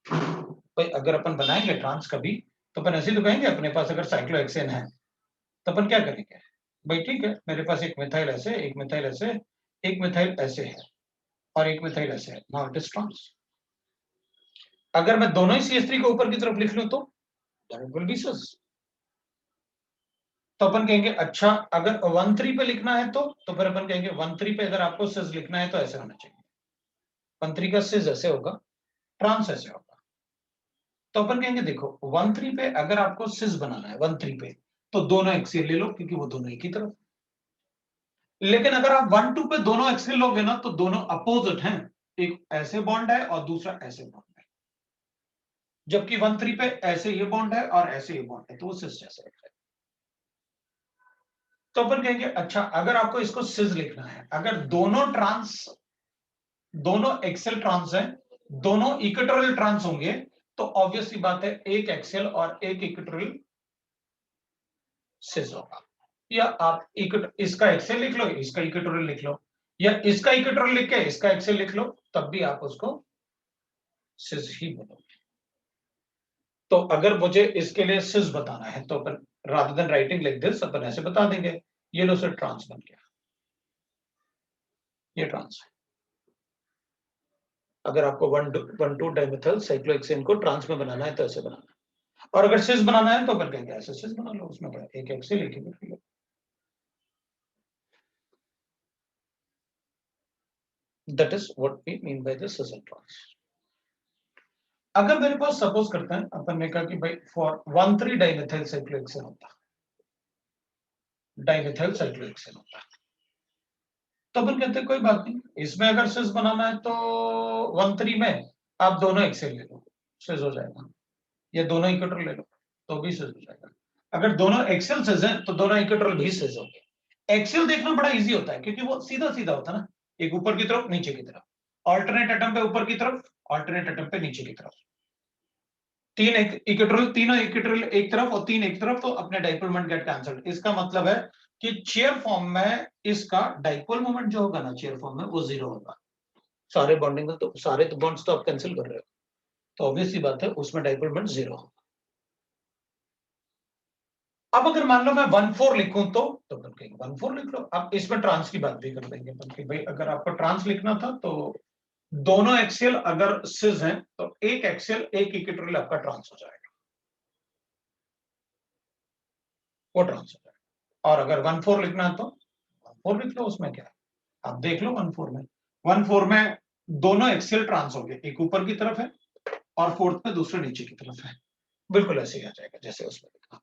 भाई अगर अपन बनाएंगे ट्रांस कभी तो अपन ऐसे तो कहेंगे अपने पास अगर साइक्लोहेक्सेन है तो अपन क्या करेंगे, भाई ठीक है मेरे पास एक मिथाइल ऐसे, एक मिथाइल ऐसे, एक मिथाइल ऐसे है और एक मिथाइल ऐसे है। Now it is trans. अगर मैं दोनों ही CH3 को ऊपर की तरफ लिख लूं तो दैट विल बी सिस। तो अपन कहेंगे अच्छा अगर 1,3 पे लिखना है तो फिर अपन कहेंगे 1,3 पे अगर आपको सिस लिखना है तो ऐसे होना चाहिए। 1,3 का सिस ऐसे होगा, ट्रांस ऐसे होगा। तो अपन कहेंगे देखो 1,3 पे अगर आपको सिस बनाना है 1,3 पे तो दोनों एक्सियल ले लो क्योंकि वो दोनों एक ही तरफ। लेकिन अगर आप 1,2 पे दोनों एक्सियल लोगे ना तो दोनों अपोजिट हैं, एक ऐसे बॉन्ड है और दूसरा ऐसे बॉन्ड है। जबकि 1,3 पे ऐसे ये बॉन्ड है और ऐसे ये बॉन्ड है, तो वो सिस जैसे है। तो अपन कहेंगे अच्छा अगर आपको इसको सिस लिखना है, अगर दोनों एक्सेल ट्रांस है, दोनों इक्वेटोरियल ट्रांस होंगे तो ऑब्वियस सी बात है एक एक्सेल और एक इक्वेटोरियल सिस होगा। या आप इसका एक्सेल लिख लो, इसका इक्वेटोरियल लिख लो, या इसका इक्वेटोरियल लिख के इसका एक्सेल लिख लो, तब भी आप उसको सिस ही बोलोगे। तो अगर मुझे इसके लिए सिस बताना है तो अपन rather than writing like this अपन ऐसे बता देंगे, ये लो सर ट्रांस बन गया, ये ट्रांस है। अगर आपको 1,2-डाइमिथाइल साइक्लोहेक्सेन को ट्रांस में बनाना है तो ऐसे बनाना है, और अगर सिस बनाना है तो अपन कहेंगे ऐसे सिस बना लो, उसमें क्या एक एक्सेल एक ही। That is what we mean by the cis and trans. अगर मेरे पास सपोज करते हैं अपन ने कहा कि भाई फॉर 1,3-डाइमिथाइल साइक्लोहेक्सेन होता, डाइमिथाइल साइक्लोहेक्सेन होता, तो अपन कहते हैं कोई बात नहीं, इसमें अगर सिस बनाना है तो 1,3 में आप दोनों एक्सेल ले लो, सिस हो जाएगा। या दोनों इक्वेटर ले लो तो भी सिस हो जाएगा। अगर दोनों एक्सेल सिस हैं तो दोनों इक्वेटर भी सिस होंगे। एक्सेल देखना बड़ा इजी होता है क्योंकि वो सीधा सीधा होता है ना, एक ऊपर की तरफ नीचे की तरफ, ऑल्टरनेट एटम पे ऊपर की तरफ, ऑल्टरनेट एटम पे नीचे की तरफ, तीन इक्वेटोरियल, तीनों इक्वेटोरियल एक तरफ और तीन एक तरफ, तो अपने डाइपोल मोमेंट गेट कैंसल्ड। इसका मतलब है कि चेयर फॉर्म में इसका डाइपोल मोमेंट जो होगा ना चेयर फॉर्म में वो 0 होगा। सारे बॉन्डिंग तो सारे तो बॉन्ड्स तो आप कैंसिल कर रहे हो, तो ऑब्वियस सी बात है उसमें डाइपोल मोमेंट 0 होगा। अब अगर मान लो मैं 1,4 लिखूं तो अपन कहेंगे 1,4 लिख लो। अब इसमें ट्रांस की बात भी कर देंगे अपन कि भाई अगर आपको ट्रांस लिखना था तो दोनों एक्सेल अगर सिज हैं तो एक एक्सेल एक इक्वेटोरियल आपका ट्रांस हो जाएगा, वो ट्रांस हो जाएगा। और अगर 1/4 लिखना है तो 1/4 लिख लो, उसमें क्या है, आप देख लो 1/4 में। 1/4 में दोनों एक्सेल ट्रांस हो गए, एक ऊपर की तरफ है और 4th में दूसरे नीचे की तरफ है, बिल्कुल ऐसे ही आ जाएगा जैसे उसमें लिखा।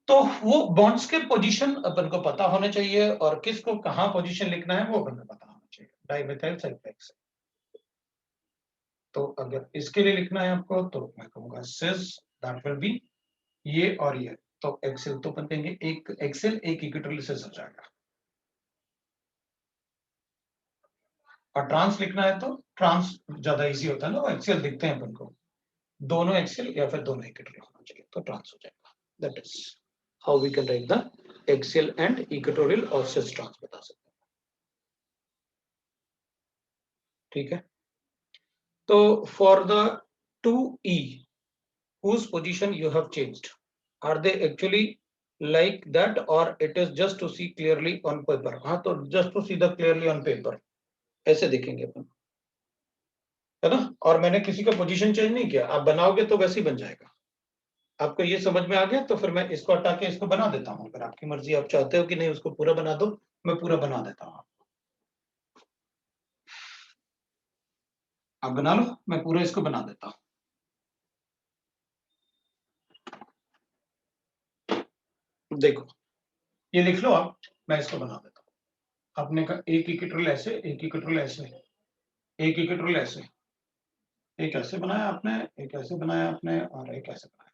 तो वो बॉन्ड्स के पोजीशन अपन को पता होने चाहिए और किसको कहां पोजीशन लिखना है वो अपन को पता होना चाहिए। डाइमेथाइल साइक्लोहेक्सेन, तो अगर इसके लिए लिखना है आपको तो मैं कहूंगा सिस, दैट विल बी ये और ये, तो एक्सेल तो अपन कहेंगे एक एक्सेल एक इक्विटोरियल सिस हो जाएगा। और ट्रांस लिखना है तो ट्रांस ज्यादा इजी होता है ना, वो एक्सेल दिखते हैं अपन को, दोनों एक्सेल या फिर दोनों इक्विटोरियल होना चाहिए तो ट्रांस हो जाएगा। That is how we can write the axial and equatorial और सिस ट्रांस बता सकते हैं। ठीक है, तो for the 2E whose position you have changed, are they actually like that or it is just to see clearly on paper? हाँ, तो just to see the clearly on paper ऐसे दिखेंगे अपन, है ना। और मैंने किसी का पोजीशन चेंज नहीं किया, आप बनाओगे तो वैसे ही बन जाएगा। आपको ये समझ में आ गया तो फिर मैं इसको हटा के इसको बना देता हूँ, अगर आपकी मर्जी, आप चाहते हो कि नहीं उसको पूरा बना दो, मैं पूरा बना देता हूँ। आप बना लो, मैं पूरा इसको बना देता हूँ। देखो ये लिख लो आप, मैं इसको बना देता हूँ। आपने कहा एक इक्विटोरियल ऐसे, एक इक्विटोरियल ऐसे, एक इक्विटोरियल ऐसे, एक ऐसे बनाया आपने, एक ऐसे बनाया आपने और एक ऐसे बनाया।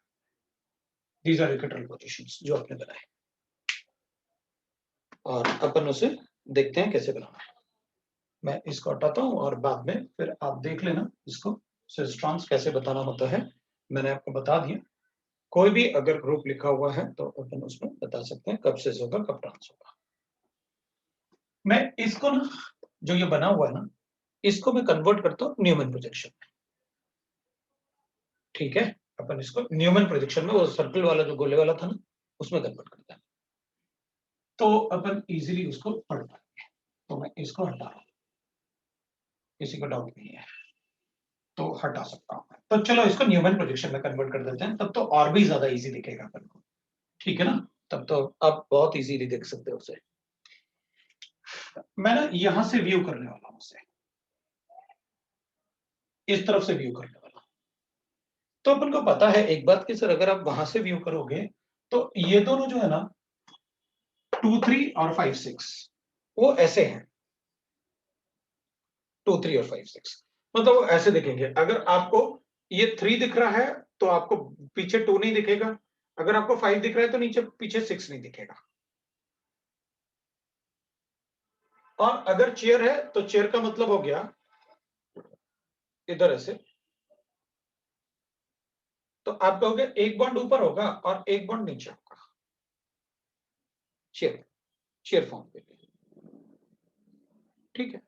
दीज आर इक्विटोरियल पोजीशंस जो आपने बनाए, और अपन उसे देखते हैं कैसे बनाना है। मैं इसको हटाता हूं और बाद में फिर आप देख लेना इसको सिस ट्रांस कैसे बताना होता है, मैंने आपको बता दिया। कोई भी अगर ग्रुप लिखा हुआ है तो अपन उसमें बता सकते हैं कब सिस होगा कब ट्रांस होगा। मैं इसको ना, जो ये बना हुआ है ना, इसको मैं कन्वर्ट करता हूं न्यूमैन प्रोजेक्शन में। ठीक है, अपन इसको न्यूमैन प्रोजेक्शन में, वो सर्कल वाला जो गोले वाला था ना, उसमें कन्वर्ट करता है, तो अपन इजीली उसको पढ़ पाएंगे। तो मैं इसको हटा रहा हूं, किसी को डाउट नहीं है तो हटा सकता हूं। तो चलो इसको न्यूमैन प्रोजेक्शन में कन्वर्ट कर देते हैं, तब तो और भी ज्यादा इजी दिखेगा अपन को। ठीक है ना, तब तो आप बहुत इजीली देख सकते हो उसे। मैं ना यहां से व्यू करने वाला हूं उसे, इस तरफ से व्यू करने वाला हूं। तो अपन को पता है एक बात कि सर अगर आप वहां से व्यू करोगे तो ये दोनों जो है ना 2, 3 और 5, 6 वो ऐसे हैं, 2, 3 और 5, 6 मतलब वो ऐसे दिखेंगे। अगर आपको ये 3 दिख रहा है तो आपको पीछे 2 नहीं दिखेगा, अगर आपको 5 दिख रहा है तो नीचे पीछे 6 नहीं दिखेगा। और अगर चेयर है तो चेयर का मतलब हो गया इधर ऐसे, तो आप कहोगे एक बॉन्ड ऊपर होगा और एक बॉन्ड नीचे होगा चेयर, चेयर फॉर्म के लिए। ठीक है,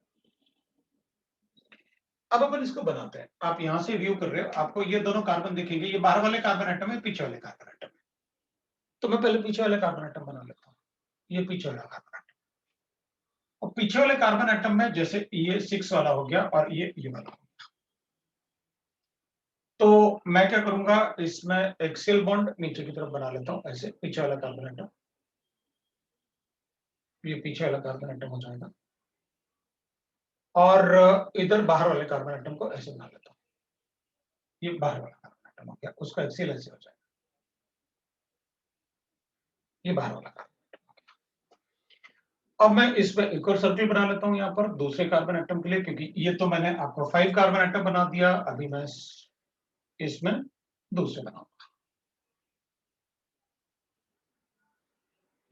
अब अपन इसको बनाते हैं। आप यहां से व्यू कर रहे हो, आपको ये दोनों कार्बन दिखेंगे, ये बाहर वाले कार्बन एटम है, पीछे वाले कार्बन एटम है। तो मैं पहले पीछे वाले कार्बन एटम बना लेता हूँ, ये पीछे वाला कार्बन एटम, और पीछे वाले कार्बन एटम में जैसे ये 6 वाला हो गया और ये वाला हो गया, तो मैं क्या करूंगा इसमें एक्सियल बॉन्ड नीचे की तरफ बना लेता हूं ऐसे, पीछे वाला कार्बन एटम, ये पीछे वाला कार्बन एटम हो जाएगा, और इधर बाहर वाले कार्बन एटम को ऐसे बना लेता हूं, ये बाहर वाला कार्बन एटम हो गया, उसका एक्सियल ऐसे हो जाएगा, ये बाहर वाला कार्बन। अब मैं इसमें एक और सर्किल बना लेता हूं यहाँ पर दूसरे कार्बन एटम के लिए, क्योंकि ये तो मैंने आपको 5 कार्बन एटम बना दिया, अभी मैं इसमें दूसरे बनाऊंगा,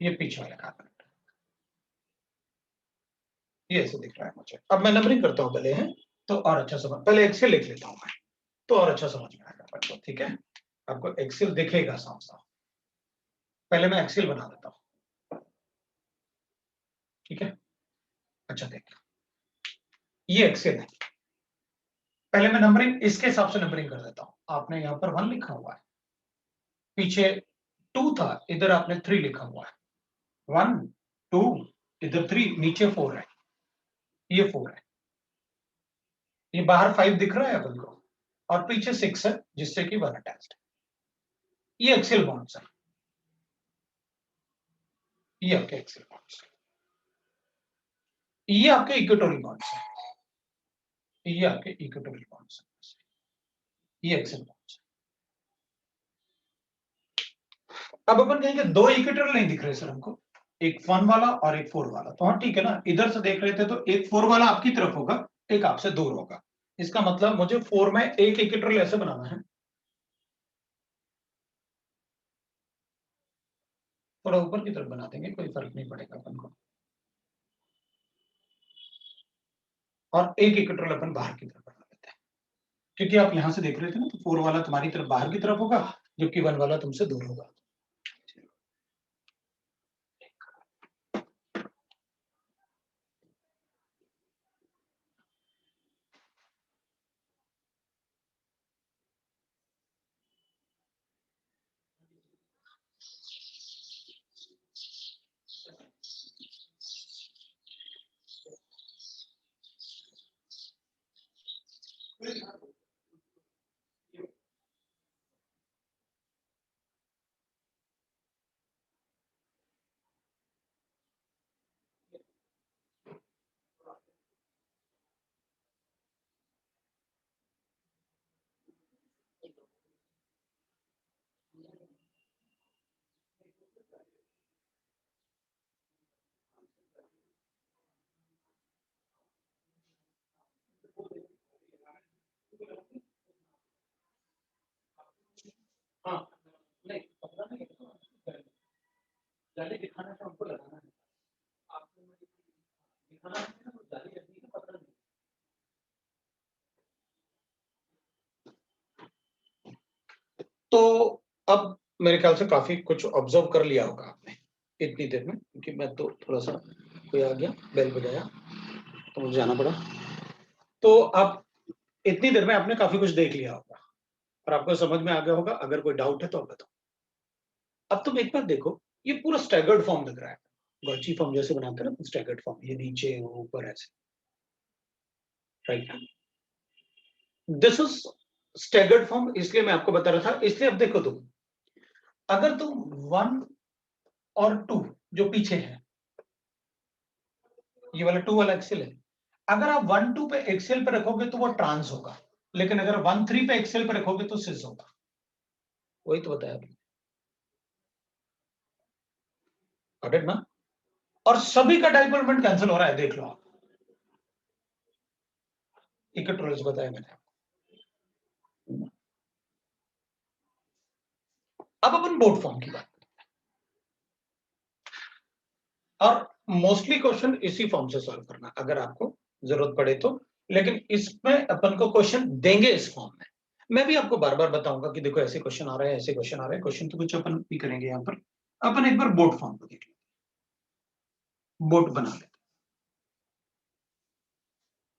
ये पीछे वाला कार्बन एटम, ये ऐसे दिख रहा है मुझे। अब मैं नंबरिंग करता हूं पहले, है तो और अच्छा समझ, पहले एक्सेल लिख लेता हूं मैं तो और अच्छा समझ में आएगा आपको। ठीक है, आपको एक्सेल दिखेगा साफ साफ, पहले मैं एक्सेल बना देता हूं। ठीक है, अच्छा देख, ये एक्सेल है, पहले मैं नंबरिंग इसके हिसाब से नंबरिंग कर देता हूं। आपने यहाँ पर 1 लिखा हुआ है, पीछे 2 था, इधर आपने 3 लिखा हुआ है, 1, 2, इधर 3, नीचे 4 है, ये 4 है, ये बाहर 5 दिख रहा है अपन को और पीछे 6 है जिससे कि 1 अटैच्ड है। ये एक्सियल बॉन्ड्स है, ये आपके एक्सियल बॉन्ड्स है, ये आपके इक्वेटोरियल बॉन्ड्स है, ये आपके इक्वेटोरियल बॉन्ड्स है, ये एक्सियल बॉन्ड्स है। अब अपन कहेंगे दो इक्वेटोरियल नहीं दिख रहे सर हमको, एक 1 वाला और एक 4 वाला, तो हाँ ठीक है ना, इधर से देख रहे थे तो एक 4 वाला आपकी तरफ होगा, एक आपसे दूर होगा। इसका मतलब मुझे 4 में एक इक्वेटोरियल ऐसे बनाना है, थोड़ा ऊपर की तरफ बना देंगे, कोई फर्क नहीं पड़ेगा अपन को, और एक इक्वेटोरियल अपन बाहर की तरफ बना लेते हैं, क्योंकि आप यहां से देख रहे थे ना, तो 4 वाला तुम्हारी तरफ बाहर की तरफ होगा, जबकि 1 वाला तुमसे दूर होगा। हाँ, नहीं पता नहीं, जाली दिखाना है हमको लगाना है, आपको दिखाना है ना, जाली ऐसी है, पता नहीं। तो अब मेरे ख्याल से काफी कुछ ऑब्जर्व कर लिया होगा आपने इतनी देर में, क्योंकि मैं तो थोड़ा सा कोई आ गया, बेल बजाया तो मुझे जाना पड़ा। तो अब इतनी देर में आपने काफी कुछ देख लिया होगा और आपको समझ में आ गया होगा। अगर कोई डाउट है तो आप बताओ। अब तुम एक बार देखो, ये पूरा स्टैगर्ड फॉर्म लग रहा है, गॉची फॉर्म जैसे बनाते हैं ना, स्टैगर्ड फॉर्म, ये नीचे ऊपर ऐसे, right. This is staggered form, इसलिए मैं आपको बता रहा था। इसलिए अब देखो तुम, अगर तुम 1 और 2 जो पीछे है, ये वाला 2 वाला एक्सेल है, अगर आप 1 2 पे एक्सेल पे रखोगे तो वो ट्रांस होगा, लेकिन अगर 1 3 पे एक्सेल पे रखोगे तो सिस होगा। वही तो बताया आपने ना। और सभी का डाइपोल मोमेंट कैंसिल हो रहा है, देख लो आप, इक्वेटोरियल्स बताया मैंने आपको। अब अपन बोर्ड फॉर्म की बात, और मोस्टली क्वेश्चन इसी फॉर्म से सॉल्व करना अगर आपको जरूरत पड़े तो, लेकिन इसमें अपन को क्वेश्चन देंगे इस फॉर्म में। मैं भी आपको बार बार बताऊंगा कि देखो ऐसे क्वेश्चन आ रहे हैं, ऐसे क्वेश्चन आ रहे हैं, क्वेश्चन तो कुछ अपन भी करेंगे। यहाँ पर अपन एक बार बोर्ड फॉर्म को देख लेते, बोर्ड बना लेते,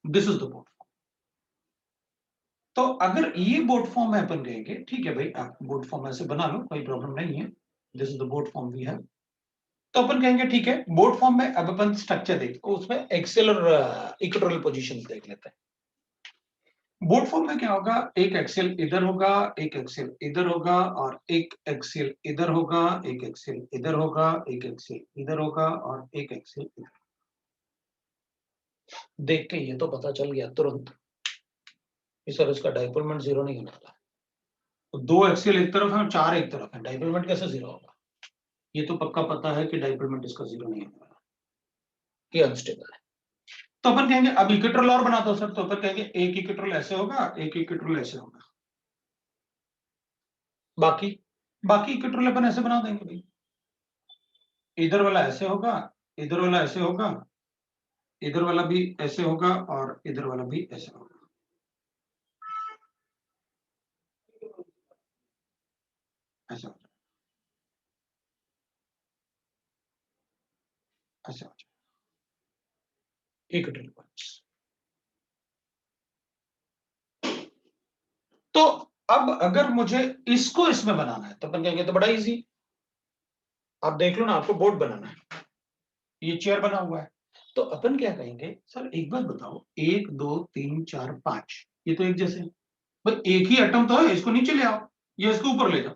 दिस इज द बोर्ड। तो अगर ये बोर्ड फॉर्म में अपन कहेंगे, ठीक है भाई आप बोर्ड फॉर्म ऐसे बना लो, कोई प्रॉब्लम नहीं है, this is the boat form we have. तो अपन कहेंगे ठीक है, बोर्ड फॉर्म में अब अपन स्ट्रक्चर देखो, उसमें एक्सेल और इक्वेटोरियल पोजीशंस देख लेते हैं। बोर्ड फॉर्म में क्या होगा, एक एक्सेल इधर होगा, एक एक्सेल इधर होगा, और एक एक्सेल इधर होगा, एक एक्सेल इधर होगा, एक एक्सेल इधर होगा, और एक एक्सेल इधर। देख के ये तो पता चल गया तुरंत कि सर इसका डाइपोल मोमेंट जीरो नहीं होने वाला। तो 2 एक्सेल एक तरफ है और 4 एक तरफ है, डाइपोल मोमेंट कैसे जीरो होगा? ये तो पक्का पता है कि डाइपोल मोमेंट इसका जीरो नहीं होने वाला, ये अनस्टेबल है। तो अपन कहेंगे अब इक्वेटोरियल और बना दो सर, तो अपन कहेंगे एक इक्वेटोरियल ऐसे होगा, एक इक्वेटोरियल ऐसे होगा, बाकी इक्वेटोरियल अपन ऐसे बना देंगे भाई, इधर वाला ऐसे होगा, इधर वाला ऐसे होगा, इधर वाला भी ऐसे होगा, और इधर वाला भी ऐसे होगा, ऐसे हो जाए, ऐसे हो जाए, इक्वेटोरियल पॉइंट्स। तो अब अगर मुझे इसको इसमें बनाना है तो अपन कहेंगे तो बड़ा इजी, आप देख लो ना, आपको बोर्ड बनाना है, ये चेयर बना हुआ है, तो अपन क्या कहेंगे, सर एक बात बताओ, 1 2 3 4 5 ये तो एक जैसे हैं। भाई एक ही एटम तो है, इसको नीचे ले आओ, ये इसको ऊपर ले जाओ।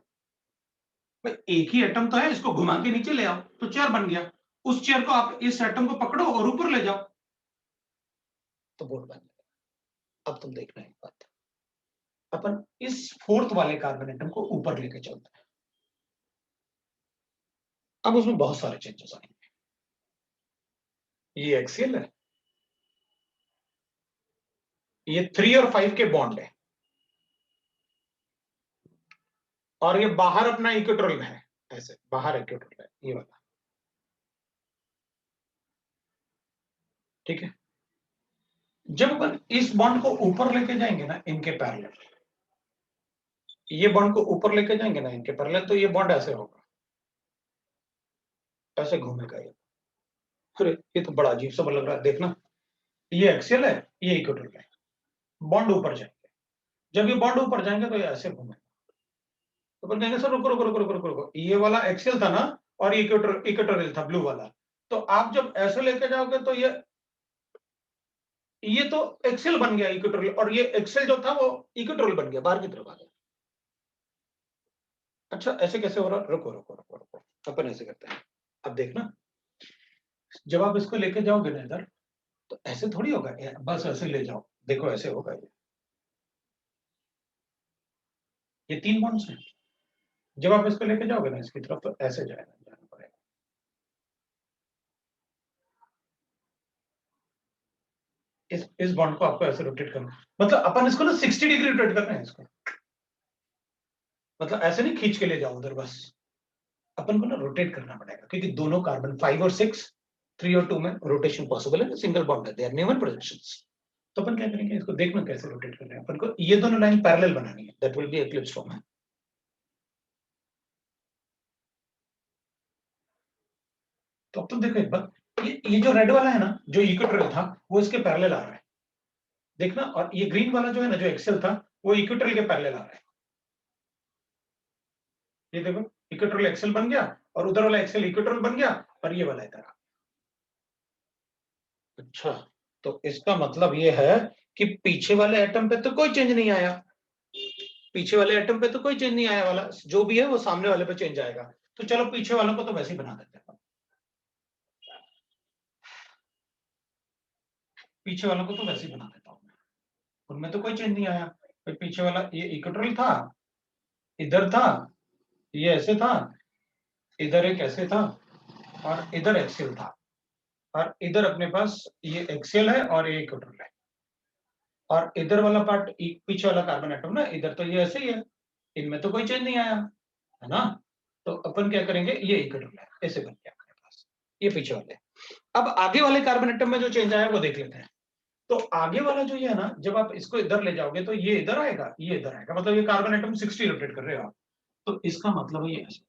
भाई एक ही एटम तो है, इसको घुमा के नीचे ले आओ तो चेयर बन गया। उस चेयर को आप इस एटम को पकड़ो और ऊपर ले जाओ तो बोर्ड बन गया। अब तुम देखना एक बात, अपन इस फोर्थ वाले कार्बन एटम को ऊपर लेके चलते हैं। अब उसमें बहुत सारे चेंजेस आएंगे। ये एक्सियल है, ये 3 और 5 के बॉन्ड है, और ये बाहर अपना इक्वेटोरियल है, ऐसे बाहर इक्वेटोरियल है ये वाला, ठीक है। जब अपन इस बॉन्ड को ऊपर लेके जाएंगे ना इनके पैरेलल, ये बॉन्ड को ऊपर लेके जाएंगे ना इनके पैरेलल, तो ये बॉन्ड ऐसे होगा, ऐसे घूमेगा ये। अरे ये तो बड़ा अजीब सा लग रहा है, देखना ये एक्सियल है, ये इक्वेटोरियल है, बॉन्ड ऊपर जाएंगे। जब ये बॉन्ड ऊपर जाएंगे तो ये ऐसे घूमेगा। तो अपन कहेंगे सर रुको रुको रुको रुको रुको रुको, ये वाला एक्सियल था ना, और ये इक्वेटोरियल था ब्लू वाला, तो आप जब ऐसे लेके जाओगे तो ये तो एक्सेल बन गया इक्वेटोरियल, और ये एक्सेल जो था वो इक्वेटोरियल बन गया, बाहर की तरफ आ गया। अच्छा ऐसे कैसे हो रहा, रुको रुको रुको रुको, अपन ऐसे करते हैं। अब देखना, जब आप इसको लेके जाओगे ना इधर, तो ऐसे थोड़ी होगा, बस ऐसे ले जाओ, देखो ऐसे होगा। ये 3 बॉन्ड्स हैं, जब आप इसको लेके जाओगे ना इसकी तरफ, तो ऐसे जाना पड़ेगा। इस बॉन्ड को आपको ऐसे रोटेट करना, मतलब अपन इसको ना 60 डिग्री रोटेट करना है इसको, मतलब ऐसे नहीं खींच के ले जाओ उधर, बस अपन को ना रोटेट करना पड़ेगा, क्योंकि दोनों कार्बन 5 और 6, 3 और 2 में रोटेशन पॉसिबल है, सिंगल बॉन्ड है, दे आर नेवर प्रोजेक्शंस। तो अपन क्या करेंगे, इसको देखना कैसे रोटेट कर रहे हैं अपन को, ये दोनों लाइन पैरेलल बनानी है, that will B eclipse form है। तो अब तो देखो एक बात, ये जो रेड वाला है ना, जो इक्वेटोरियल था, वो इसके पैरेलल आ रहा है, देखना। और ये ग्रीन वाला जो है ना, जो एक्सेल था, वो इक्वेटोरियल के पैरेलल आ रहा है। ये देखो इक्वेटोरियल एक्सेल बन गया, और उधर वाला एक्सेल इक्वेटोरियल बन गया, और ये वाला इधर। अच्छा, तो इसका मतलब ये है कि पीछे वाले एटम पे तो कोई चेंज नहीं आया, पीछे वाले एटम पे तो कोई चेंज नहीं आया वाला, जो भी है वो सामने वाले पे चेंज आएगा। तो चलो पीछे वालों को तो वैसे ही बना देते हैं, पीछे वालों को तो वैसे ही बना देता हूं मैं, उनमें तो कोई चेंज नहीं आया। भाई पीछे वाला ये इक्वेटोरियल था, इधर था, ये ऐसे था, इधर एक ऐसे था, और इधर एक्सेल था, और इधर अपने पास ये एक्सेल है और ये इक्वेटोरियल है, और इधर वाला पार्ट पीछे वाला कार्बन एटम ना, इधर तो ये ऐसे ही है, इनमें तो कोई चेंज नहीं आया, है ना। तो अपन क्या करेंगे, ये इक्वेटोरियल है, ऐसे बन गया अपने पास, ये पीछे वाले। अब आगे वाले कार्बन एटम में जो चेंज आया वो देख लेते हैं। तो आगे वाला जो ये है ना, जब आप इसको इधर ले जाओगे तो ये इधर आएगा, ये इधर आएगा, मतलब ये कार्बन एटम 60 रोटेट कर रहे हो आप, तो इसका मतलब ये ऐसे।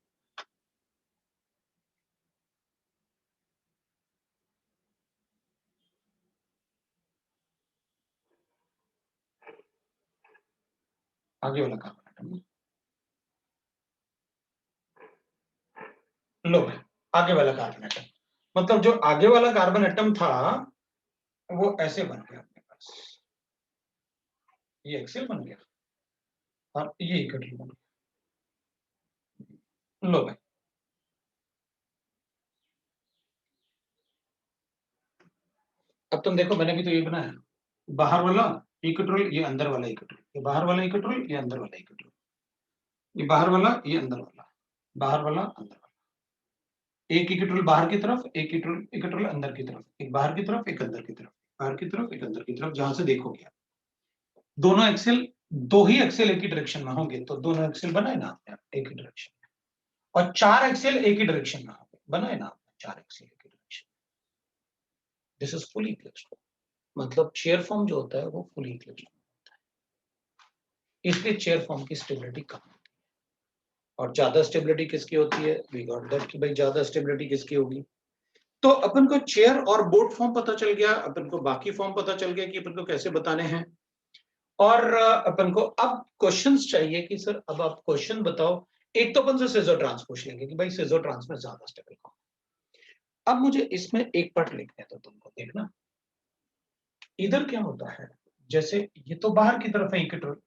आगे वाला कार्बन एटम लो है, आगे वाला कार्बन एटम, मतलब जो आगे वाला कार्बन एटम था वो ऐसे बन गया अपने पास, ये एक्सेल बन गया, और ये इक्वेटोरियल बन गया। लो भाई, अब तुम देखो, मैंने भी तो ये बनाया, बाहर वाला इक्वेटोरियल, ये अंदर वाला इक्वेटोरियल, ये बाहर वाला इक्वेटोरियल, ये अंदर वाला इक्वेटोरियल, ये बाहर वाला, ये अंदर वाला, बाहर वाला अंदर वाला, एक इक्वेटोरियल बाहर की तरफ, एक इक्वेटोरियल अंदर की तरफ, एक बाहर की तरफ, एक अंदर की तरफ, बाहर की तरफ, एक अंदर की तरफ, जहां से देखोगे आप दोनों एक्सेल, दो ही एक्सेल एक ही डायरेक्शन में होंगे तो दोनों एक्सेल बनाए ना आपने एक ही डायरेक्शन में, और 4 एक्सेल एक ही डायरेक्शन में होंगे, बनाए ना आपने 4 एक्सेल एक ही direction. This is fully eclipsed, मतलब चेयर फॉर्म जो होता है वो फुली इक्लिप्स्ड होता है, इसलिए चेयर फॉर्म की स्टेबिलिटी कम होती है। और ज्यादा स्टेबिलिटी किसकी होती है, वी गॉट दैट कि भाई ज्यादा स्टेबिलिटी किसकी होगी। तो अपन को चेयर और बोर्ड फॉर्म पता चल गया, अपन को बाकी फॉर्म पता चल गया कि अपन को कैसे बताने हैं। और अपन को अब क्वेश्चंस चाहिए कि सर अब आप क्वेश्चन बताओ। एक तो अपन से सिजोट्रांस पूछ लेंगे कि भाई सिजोट्रांस में ज्यादा स्टेबल कौन है। अब मुझे इसमें एक पार्ट लिखने दो तुमको, एक ना, इधर क्या होता है, जैसे ये तो बाहर की तरफ है इक्वेटोरियल,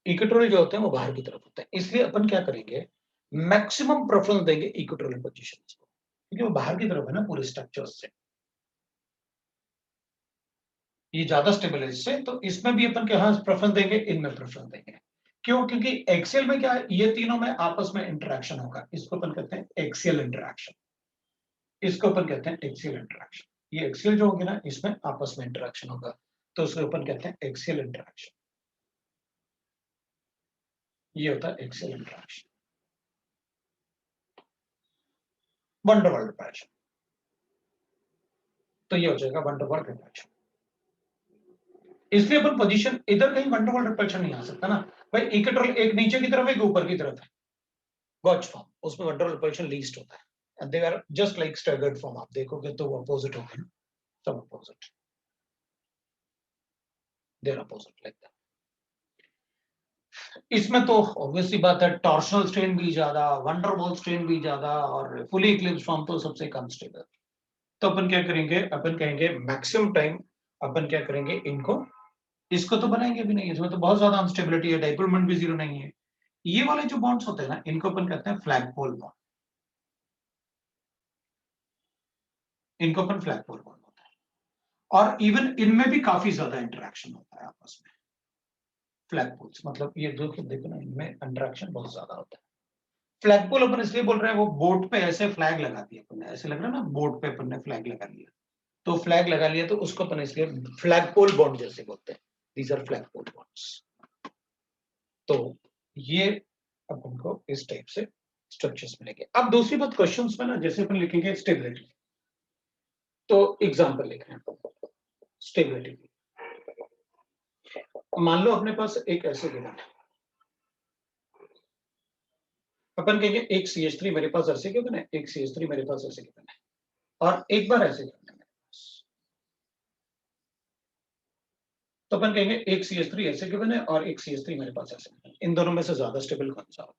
इक्वेटोरियल जो होते हैं वो बाहर की तरफ होते हैं, इसलिए अपन क्या करेंगे, मैक्सिमम प्रेफरेंस देंगे इक्वेटोरियल पोजीशंस को, क्योंकि वो बाहर की तरफ है ना पूरे स्ट्रक्चर से, ये ज्यादा स्टेबल है इससे, तो इसमें भी अपन क्या प्रेफरेंस देंगे, इनमें प्रेफरेंस देंगे। क्यों? क्योंकि एक्सेल में क्या है, ये तीनों में आपस में इंटरेक्शन होगा, इसको अपन कहते हैं एक्सियल इंटरेक्शन, इसको अपन कहते हैं एक्सियल इंटरेक्शन। ये एक्सियल जो होगी ना, इसमें आपस में इंटरेक्शन होगा, तो उसको अपन कहते हैं एक्सियल इंटरेक्शन। ये होता है axial interaction. One two one repulsion, तो ये हो जाएगा वन टू वन रिपल्शन। इसलिए अपन पोजीशन इधर कहीं वन टू वन रिपल्शन नहीं आ सकता ना भाई, इक्वेटोरियल एक नीचे की तरफ है, एक ऊपर की तरफ है, गॉच फॉर्म, उसमें one two one repulsion least होता है, and they are just like staggered form, आप देखोगे तो वो अपोजिट होंगे ना, सब opposite, they are opposite like that। इसमें तो ऑब्वियसली बात है, टॉर्शनल स्ट्रेन भी ज्यादा, वंडरवॉल स्ट्रेन भी ज्यादा, और फुली इक्लिप्स फॉर्म तो सबसे कम स्टेबल। तो अपन क्या करेंगे, अपन कहेंगे मैक्सिमम टाइम अपन क्या करेंगे, इनको, इसको तो बनाएंगे भी नहीं, इसमें तो बहुत ज्यादा अनस्टेबिलिटी है, डाइपोल मोमेंट भी जीरो नहीं है। ये वाले जो बॉन्ड्स होते हैं ना, इनको अपन कहते हैं फ्लैगपोल बॉन्ड, इनको अपन फ्लैगपोल बॉन्ड होता है, और इवन इनमें भी काफी ज्यादा इंटरेक्शन होता है आपस में। फ्लैगपोल्स मतलब ये जो देखो ना, इनमें इंटरेक्शन बहुत ज्यादा होता है। फ्लैगपोल अपन इसलिए बोल रहे हैं, वो बोट पे ऐसे फ्लैग लगा दिया अपन ने, ऐसे लग रहा है ना, बोट पे अपन ने फ्लैग लगा लिया, तो फ्लैग लगा लिया, तो उसको अपन इसलिए फ्लैगपोल बॉन्ड जैसे बोलते हैं, दीज आर फ्लैगपोल बॉन्ड्स। तो ये अपन को इस टाइप से स्ट्रक्चर्स मिलेंगे। अब दूसरी बात, क्वेश्चंस में ना जैसे अपन लिखेंगे स्टेबिलिटी, तो एग्जांपल लिख रहे हैं स्टेबिलिटी, मान लो अपने पास एक ऐसे गिवन है, अपन कहेंगे एक CH3 मेरे पास ऐसे गिवन है, एक CH3 मेरे पास ऐसे गिवन है, और एक बार ऐसे गिवन है, तो अपन कहेंगे एक CH3 ऐसे गिवन है और एक CH3 मेरे पास ऐसे गिवन है, इन दोनों में से ज्यादा स्टेबल कौन सा होगा?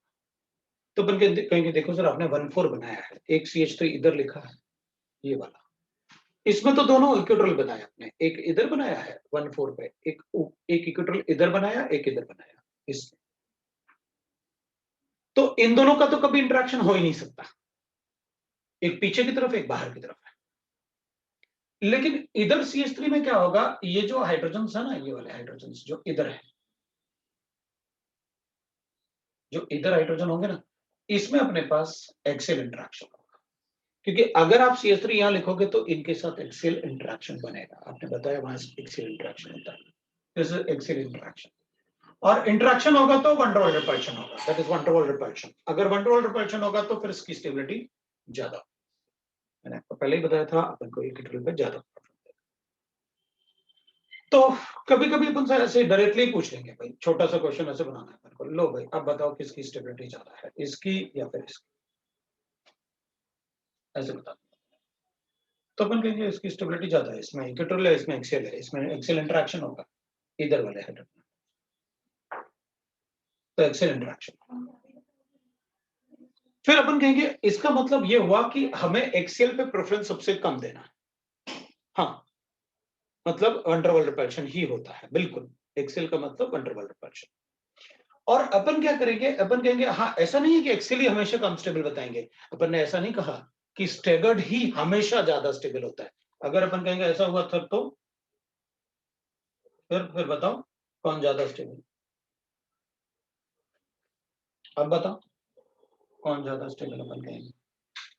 तो अपन कहेंगे देखो सर, आपने 1,4 बनाया है, एक CH3 इधर लिखा है, ये वाला, इसमें तो दोनों इक्वेटोरियल बनाया आपने, एक इधर बनाया है 1,4 पे, एक इक्वेटोरियल इधर बनाया, एक इधर बनाया, इसमें तो इन दोनों का तो कभी इंटरेक्शन हो ही नहीं सकता, एक पीछे की तरफ, एक बाहर की तरफ है। लेकिन इधर CH3 में क्या होगा, ये जो हाइड्रोजन है ना, ये वाले हाइड्रोजन जो इधर है, जो इधर हाइड्रोजन होंगे ना, इसमें अपने पास एक्सियल इंटरेक्शन होगा, क्योंकि अगर आप CH3 यहां लिखोगे तो इनके साथ एक्सियल इंटरेक्शन बनेगा, आपने बताया वहां एक्सियल इंटरेक्शन होता है, दिस इज एक्सियल इंटरेक्शन, और इंटरेक्शन होगा तो वन टू वन रिपल्शन होगा, that is one two one repulsion. अगर वन टू वन रिपल्शन होगा तो फिर इसकी स्टेबिलिटी ज्यादा, मैंने आपको पहले ही बताया था, अपन को इक्वेटोरियल पे ज्यादा। तो कभी कभी अपन से ऐसे डायरेक्टली पूछ लेंगे, भाई छोटा सा क्वेश्चन ऐसे बनाना है अपन को, लो भाई अब बताओ किसकी स्टेबिलिटी ज्यादा है, इसकी या फिर इसकी, ऐसे बता, तो अपन कहेंगे इसकी स्टेबिलिटी ज्यादा है, इसमें इक्वेटोरियल है, इसमें एक्सियल है, इसमें एक्सियल इंटरेक्शन होगा इधर वाले हाइड्रोजन, तो एक्सियल इंटरेक्शन। फिर अपन कहेंगे इसका मतलब ये हुआ कि हमें एक्सियल पे प्रेफरेंस सबसे कम देना है, हाँ मतलब वंडरवॉल रिपल्शन ही होता है, बिल्कुल एक्सेल का मतलब वंडरवॉल रिपल्शन। और अपन क्या करेंगे, अपन कहेंगे हाँ ऐसा नहीं है कि एक्सेल ही हमेशा कम स्टेबल बताएंगे, अपन ने ऐसा नहीं कहा कि स्टेगर्ड ही हमेशा ज्यादा स्टेबल होता है, अगर अपन कहेंगे ऐसा हुआ था तो फिर बताओ कौन ज्यादा स्टेबल, अब बताओ कौन ज्यादा स्टेबल अपन कहेंगे,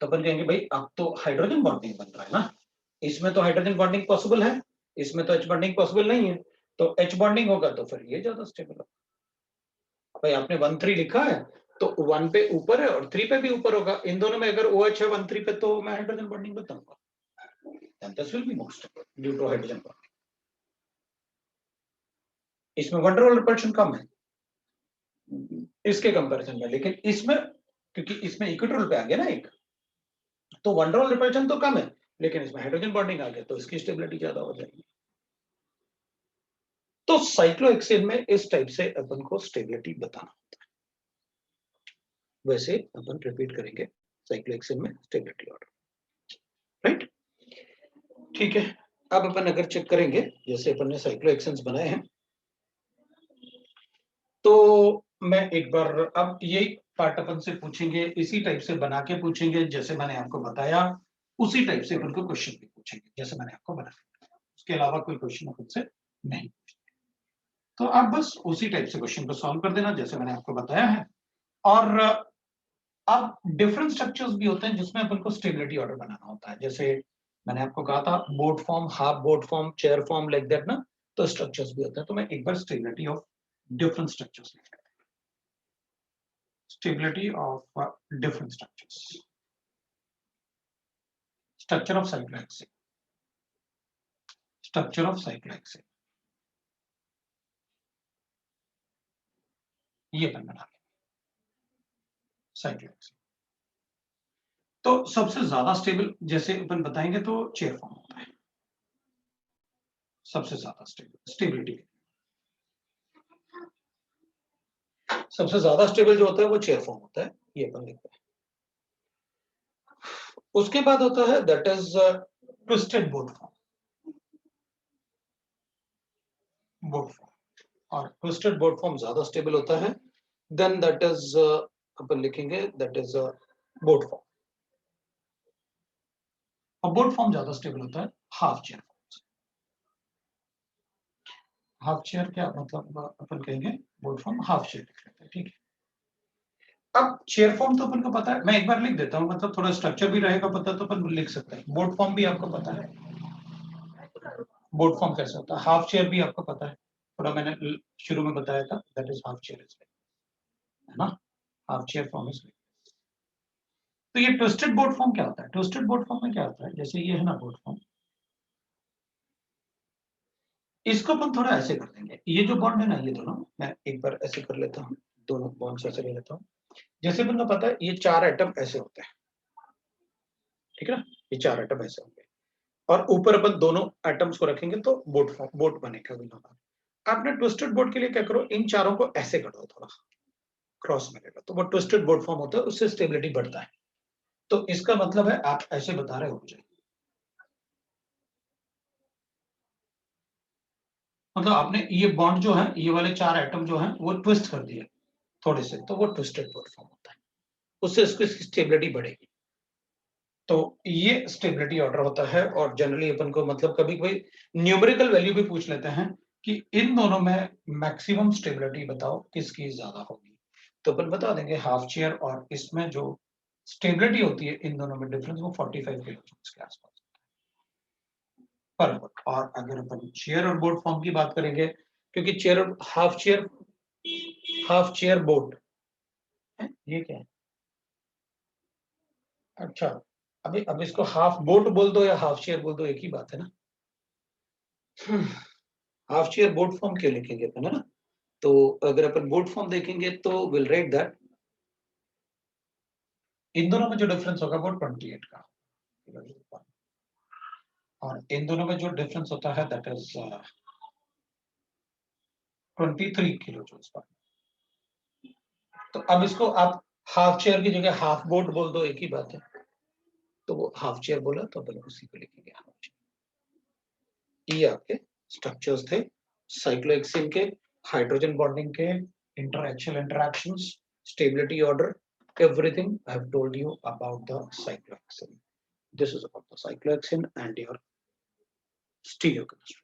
तो अपन कहेंगे भाई अब तो हाइड्रोजन बॉन्डिंग बन रहा है ना, इसमें तो हाइड्रोजन बॉन्डिंग पॉसिबल है, इसमें तो एच बॉन्डिंग पॉसिबल नहीं है, तो एच बॉन्डिंग होगा तो फिर ये ज्यादा स्टेबल होगा। भाई आपने 1,3 लिखा है तो 1 पे ऊपर है और 3 पे भी ऊपर होगा, इन दोनों में अगर OH है 1,3 पे तो मैं हाइड्रोजन बॉन्डिंग बताऊंगा, then this will be more stable due to hydrogen bonding। इसमें वन टू वन रिपल्शन कम है इसके कंपैरिजन में, लेकिन इसमें क्योंकि इसमें इक्वेटोरियल पे आ गया ना एक, तो वन टू वन रिपल्शन तो कम है, लेकिन इसमें हाइड्रोजन बॉन्डिंग आ गया तो इसकी स्टेबिलिटी ज्यादा हो जाएगी। तो साइक्लोहेक्सेन में इस टाइप से अपन को स्टेबिलिटी बताना होता है, वैसे अपन रिपीट करेंगे साइक्लोहेक्सेन में स्टेबिलिटी ऑर्डर, राइट। ठीक है, अब अपन अगर चेक करेंगे, जैसे अपन ने साइक्लोहेक्सेन्स बनाए हैं, तो मैं एक बार अब यही पार्ट अपन से पूछेंगे, इसी टाइप से बना के पूछेंगे, जैसे मैंने आपको बताया उसी टाइप से अपन को क्वेश्चन भी पूछेंगे, जैसे मैंने आपको बताया। उसके अलावा कोई क्वेश्चन अपन से नहीं। तो आप बस उसी टाइप से क्वेश्चन को सॉल्व कर देना जैसे मैंने आपको बताया है। और अब डिफरेंट स्ट्रक्चर्स भी होते हैं जिसमें अपन को स्टेबिलिटी ऑर्डर बनाना होता है, जैसे मैंने आपको कहा था boat form, half boat form, chair form, like that ना, तो स्ट्रक्चर्स भी होते हैं। तो मैं एक बार स्टेबिलिटी ऑफ डिफरेंट स्ट्रक्चर्स लिख लेता हूं, stability of different structures, structure of cyclohexane, structure of cyclohexane, ये अपन बना लेंगे साइक्लोहेक्सेन। तो सबसे ज्यादा स्टेबल जैसे अपन बताएंगे तो चेयर फॉर्म होता है सबसे ज्यादा स्टेबिलिटी, सबसे ज्यादा स्टेबल जो होता है वो चेयर फॉर्म होता है, ये अपन लिखते हैं। उसके बाद होता है that is twisted boat form, boat form, और ट्विस्टेड बोट फॉर्म ज्यादा स्टेबल होता है, देन दैट इज अपन लिखेंगे दैट इज बोट फॉर्म। और बोट फॉर्म ज्यादा स्टेबल होता है half chair form. Half chair क्या मतलब अपन कहेंगे बोट फॉर्म हाफ चेयर लिख लेते हैं, ठीक है। अब चेयर फॉर्म तो अपन को पता है, मैं एक बार लिख देता हूं, मतलब थोड़ा स्ट्रक्चर भी रहेगा पता तो अपन लिख सकते हैं। बोट फॉर्म भी आपको पता है, बोट फॉर्म कैसे होता है, हाफ चेयर भी आपको पता है, थोड़ा मैंने शुरू में बताया था, दैट इज हाफ चेयर, है ना, हाफ चेयर फॉर्म इज। तो ये ट्विस्टेड बोट फॉर्म क्या होता है, ट्विस्टेड बोट फॉर्म में क्या होता है, जैसे ये है ना बोट फॉर्म, इसको अपन थोड़ा ऐसे कर देंगे, ये जो बॉन्ड है ना ये दोनों, मैं एक बार ऐसे कर लेता हूँ, दोनों बॉन्ड ऐसे ले लेता हूँ। जैसे अपन को पता है ये चार एटम ऐसे होते हैं, ठीक है ना, ये चार एटम ऐसे होंगे और ऊपर अपन दोनों एटम्स को रखेंगे तो बोट फॉर्म, बोट बनेगा दोनों का। आपने ट्विस्टेड बोट के लिए क्या करो, इन चारों को ऐसे कर दो, थोड़ा क्रॉस मिलेगा तो वो ट्विस्टेड बोट फॉर्म होता है, उससे स्टेबिलिटी बढ़ता है। तो इसका मतलब है आप ऐसे बता रहे हो मुझे, मतलब आपने ये बॉन्ड जो है, ये वाले चार एटम जो है वो ट्विस्ट कर दिए थोड़े से, तो वो ट्विस्टेड बोट फॉर्म होता है, उससे इसकी स्टेबिलिटी बढ़ेगी। तो ये स्टेबिलिटी ऑर्डर होता है। और जनरली अपन को मतलब कभी कोई न्यूमेरिकल वैल्यू भी पूछ लेते हैं कि इन दोनों में मैक्सिमम स्टेबिलिटी बताओ किसकी ज्यादा होगी, तो अपन बता देंगे हाफ चेयर, और इसमें जो स्टेबिलिटी होती है इन दोनों में डिफरेंस वो 45 किलो जूल्स के आसपास पर वोल्ट। और अगर अपन चेयर और बोट फॉर्म की बात करेंगे, क्योंकि चेयर और हाफ चेयर बोट है, ये क्या है, अच्छा, अभी अब इसको हाफ बोट बोल दो या हाफ चेयर बोल दो, एक ही बात है ना। हाफ चेयर बोट फॉर्म क्यों लिखेंगे अपन, है ना, तो अगर अपन बोट फॉर्म देखेंगे तो विल राइट दैट इन दोनों में जो डिफरेंस होगा वो 28 का, और इन दोनों में जो डिफरेंस होता है that is 23 kilo joules per. तो अब इसको आप हाफ चेयर की जगह हाफ बोट बोल दो, एक ही बात है। तो वो हाफ चेयर बोला तो अपन उसी को लिखेंगे हाफ चेयर। ये आपके स्ट्रक्चर्स थे साइक्लोहेक्सेन के, हाइड्रोजन बॉन्डिंग के, interactional interactions, stability order, everything I have told you about the cyclohexane. This is about the cyclohexane and your stereochemistry.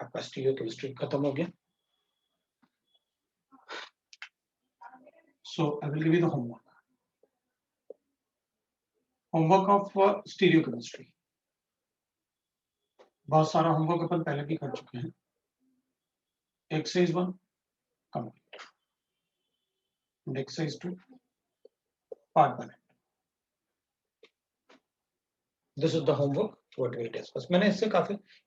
आपका stereochemistry खत्म हो गया. So I will give you the homework. Homework of stereochemistry. बहुत सारा homework अपन पहले भी कर चुके हैं. Exercise 1 complete. And exercise 2 part 1. This is the homework what we discussed. मैंने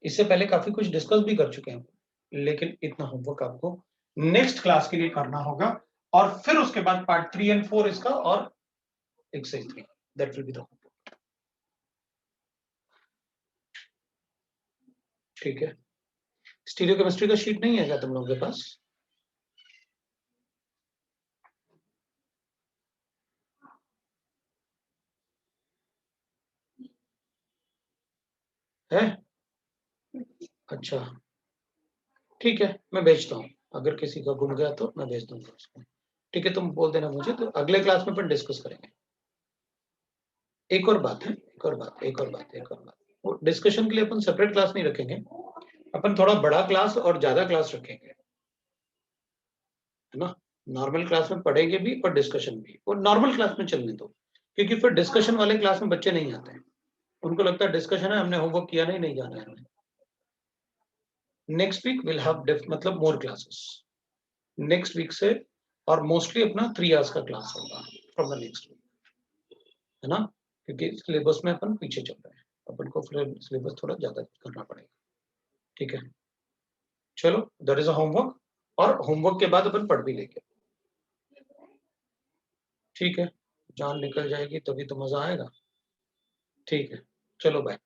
इससे पहले काफी कुछ डिस्कस भी कर चुके हैं, लेकिन इतना होमवर्क आपको नेक्स्ट क्लास के लिए करना होगा, और फिर उसके बाद पार्ट 3 and 4 इसका, और exercise 3, that will be the homework. ठीक है. स्टीरियोकेमिस्ट्री का शीट नहीं है क्या तुम लोगों के पास? है? अच्छा, ठीक है, मैं भेजता हूँ। अगर किसी का गुम गया तो मैं भेज दूँगा उसको। ठीक है, तुम बोल देना मुझे, तो अगले क्लास में अपन डिस्कस करेंगे। एक और बात है, एक और बात। वो डिस्कशन के लिए अपन सेपरेट क्लास नहीं रखेंगे, अपन थोड़ा बड़ा क्लास और ज़्यादा क्लास रखेंगे, है ना? नॉर्मल क्लास में पढ़ेंगे भी और डिस्कशन भी, और नॉर्मल क्लास में चलने दो, क्योंकि फिर डिस्कशन वाले क्लास में बच्चे नहीं आते हैं। उनको लगता है डिस्कशन है, हमने होमवर्क किया नहीं जाना है हमें। नेक्स्ट वीक विल हैव मतलब मोर क्लासेस नेक्स्ट वीक से, और मोस्टली अपना 3 आवर्स का क्लास होगा फ्रॉम द नेक्स्ट वीक, है ना? क्योंकि सिलेबस में अपन पीछे चल रहे हैं, अपन को फिर सिलेबस थोड़ा ज्यादा करना पड़ेगा। ठीक है, चलो, दैट इज अ होमवर्क, और होमवर्क के बाद अपन पढ़ भी लेंगे। ठीक है, जान निकल जाएगी तभी तो मजा आएगा। ठीक है, चलो बाय।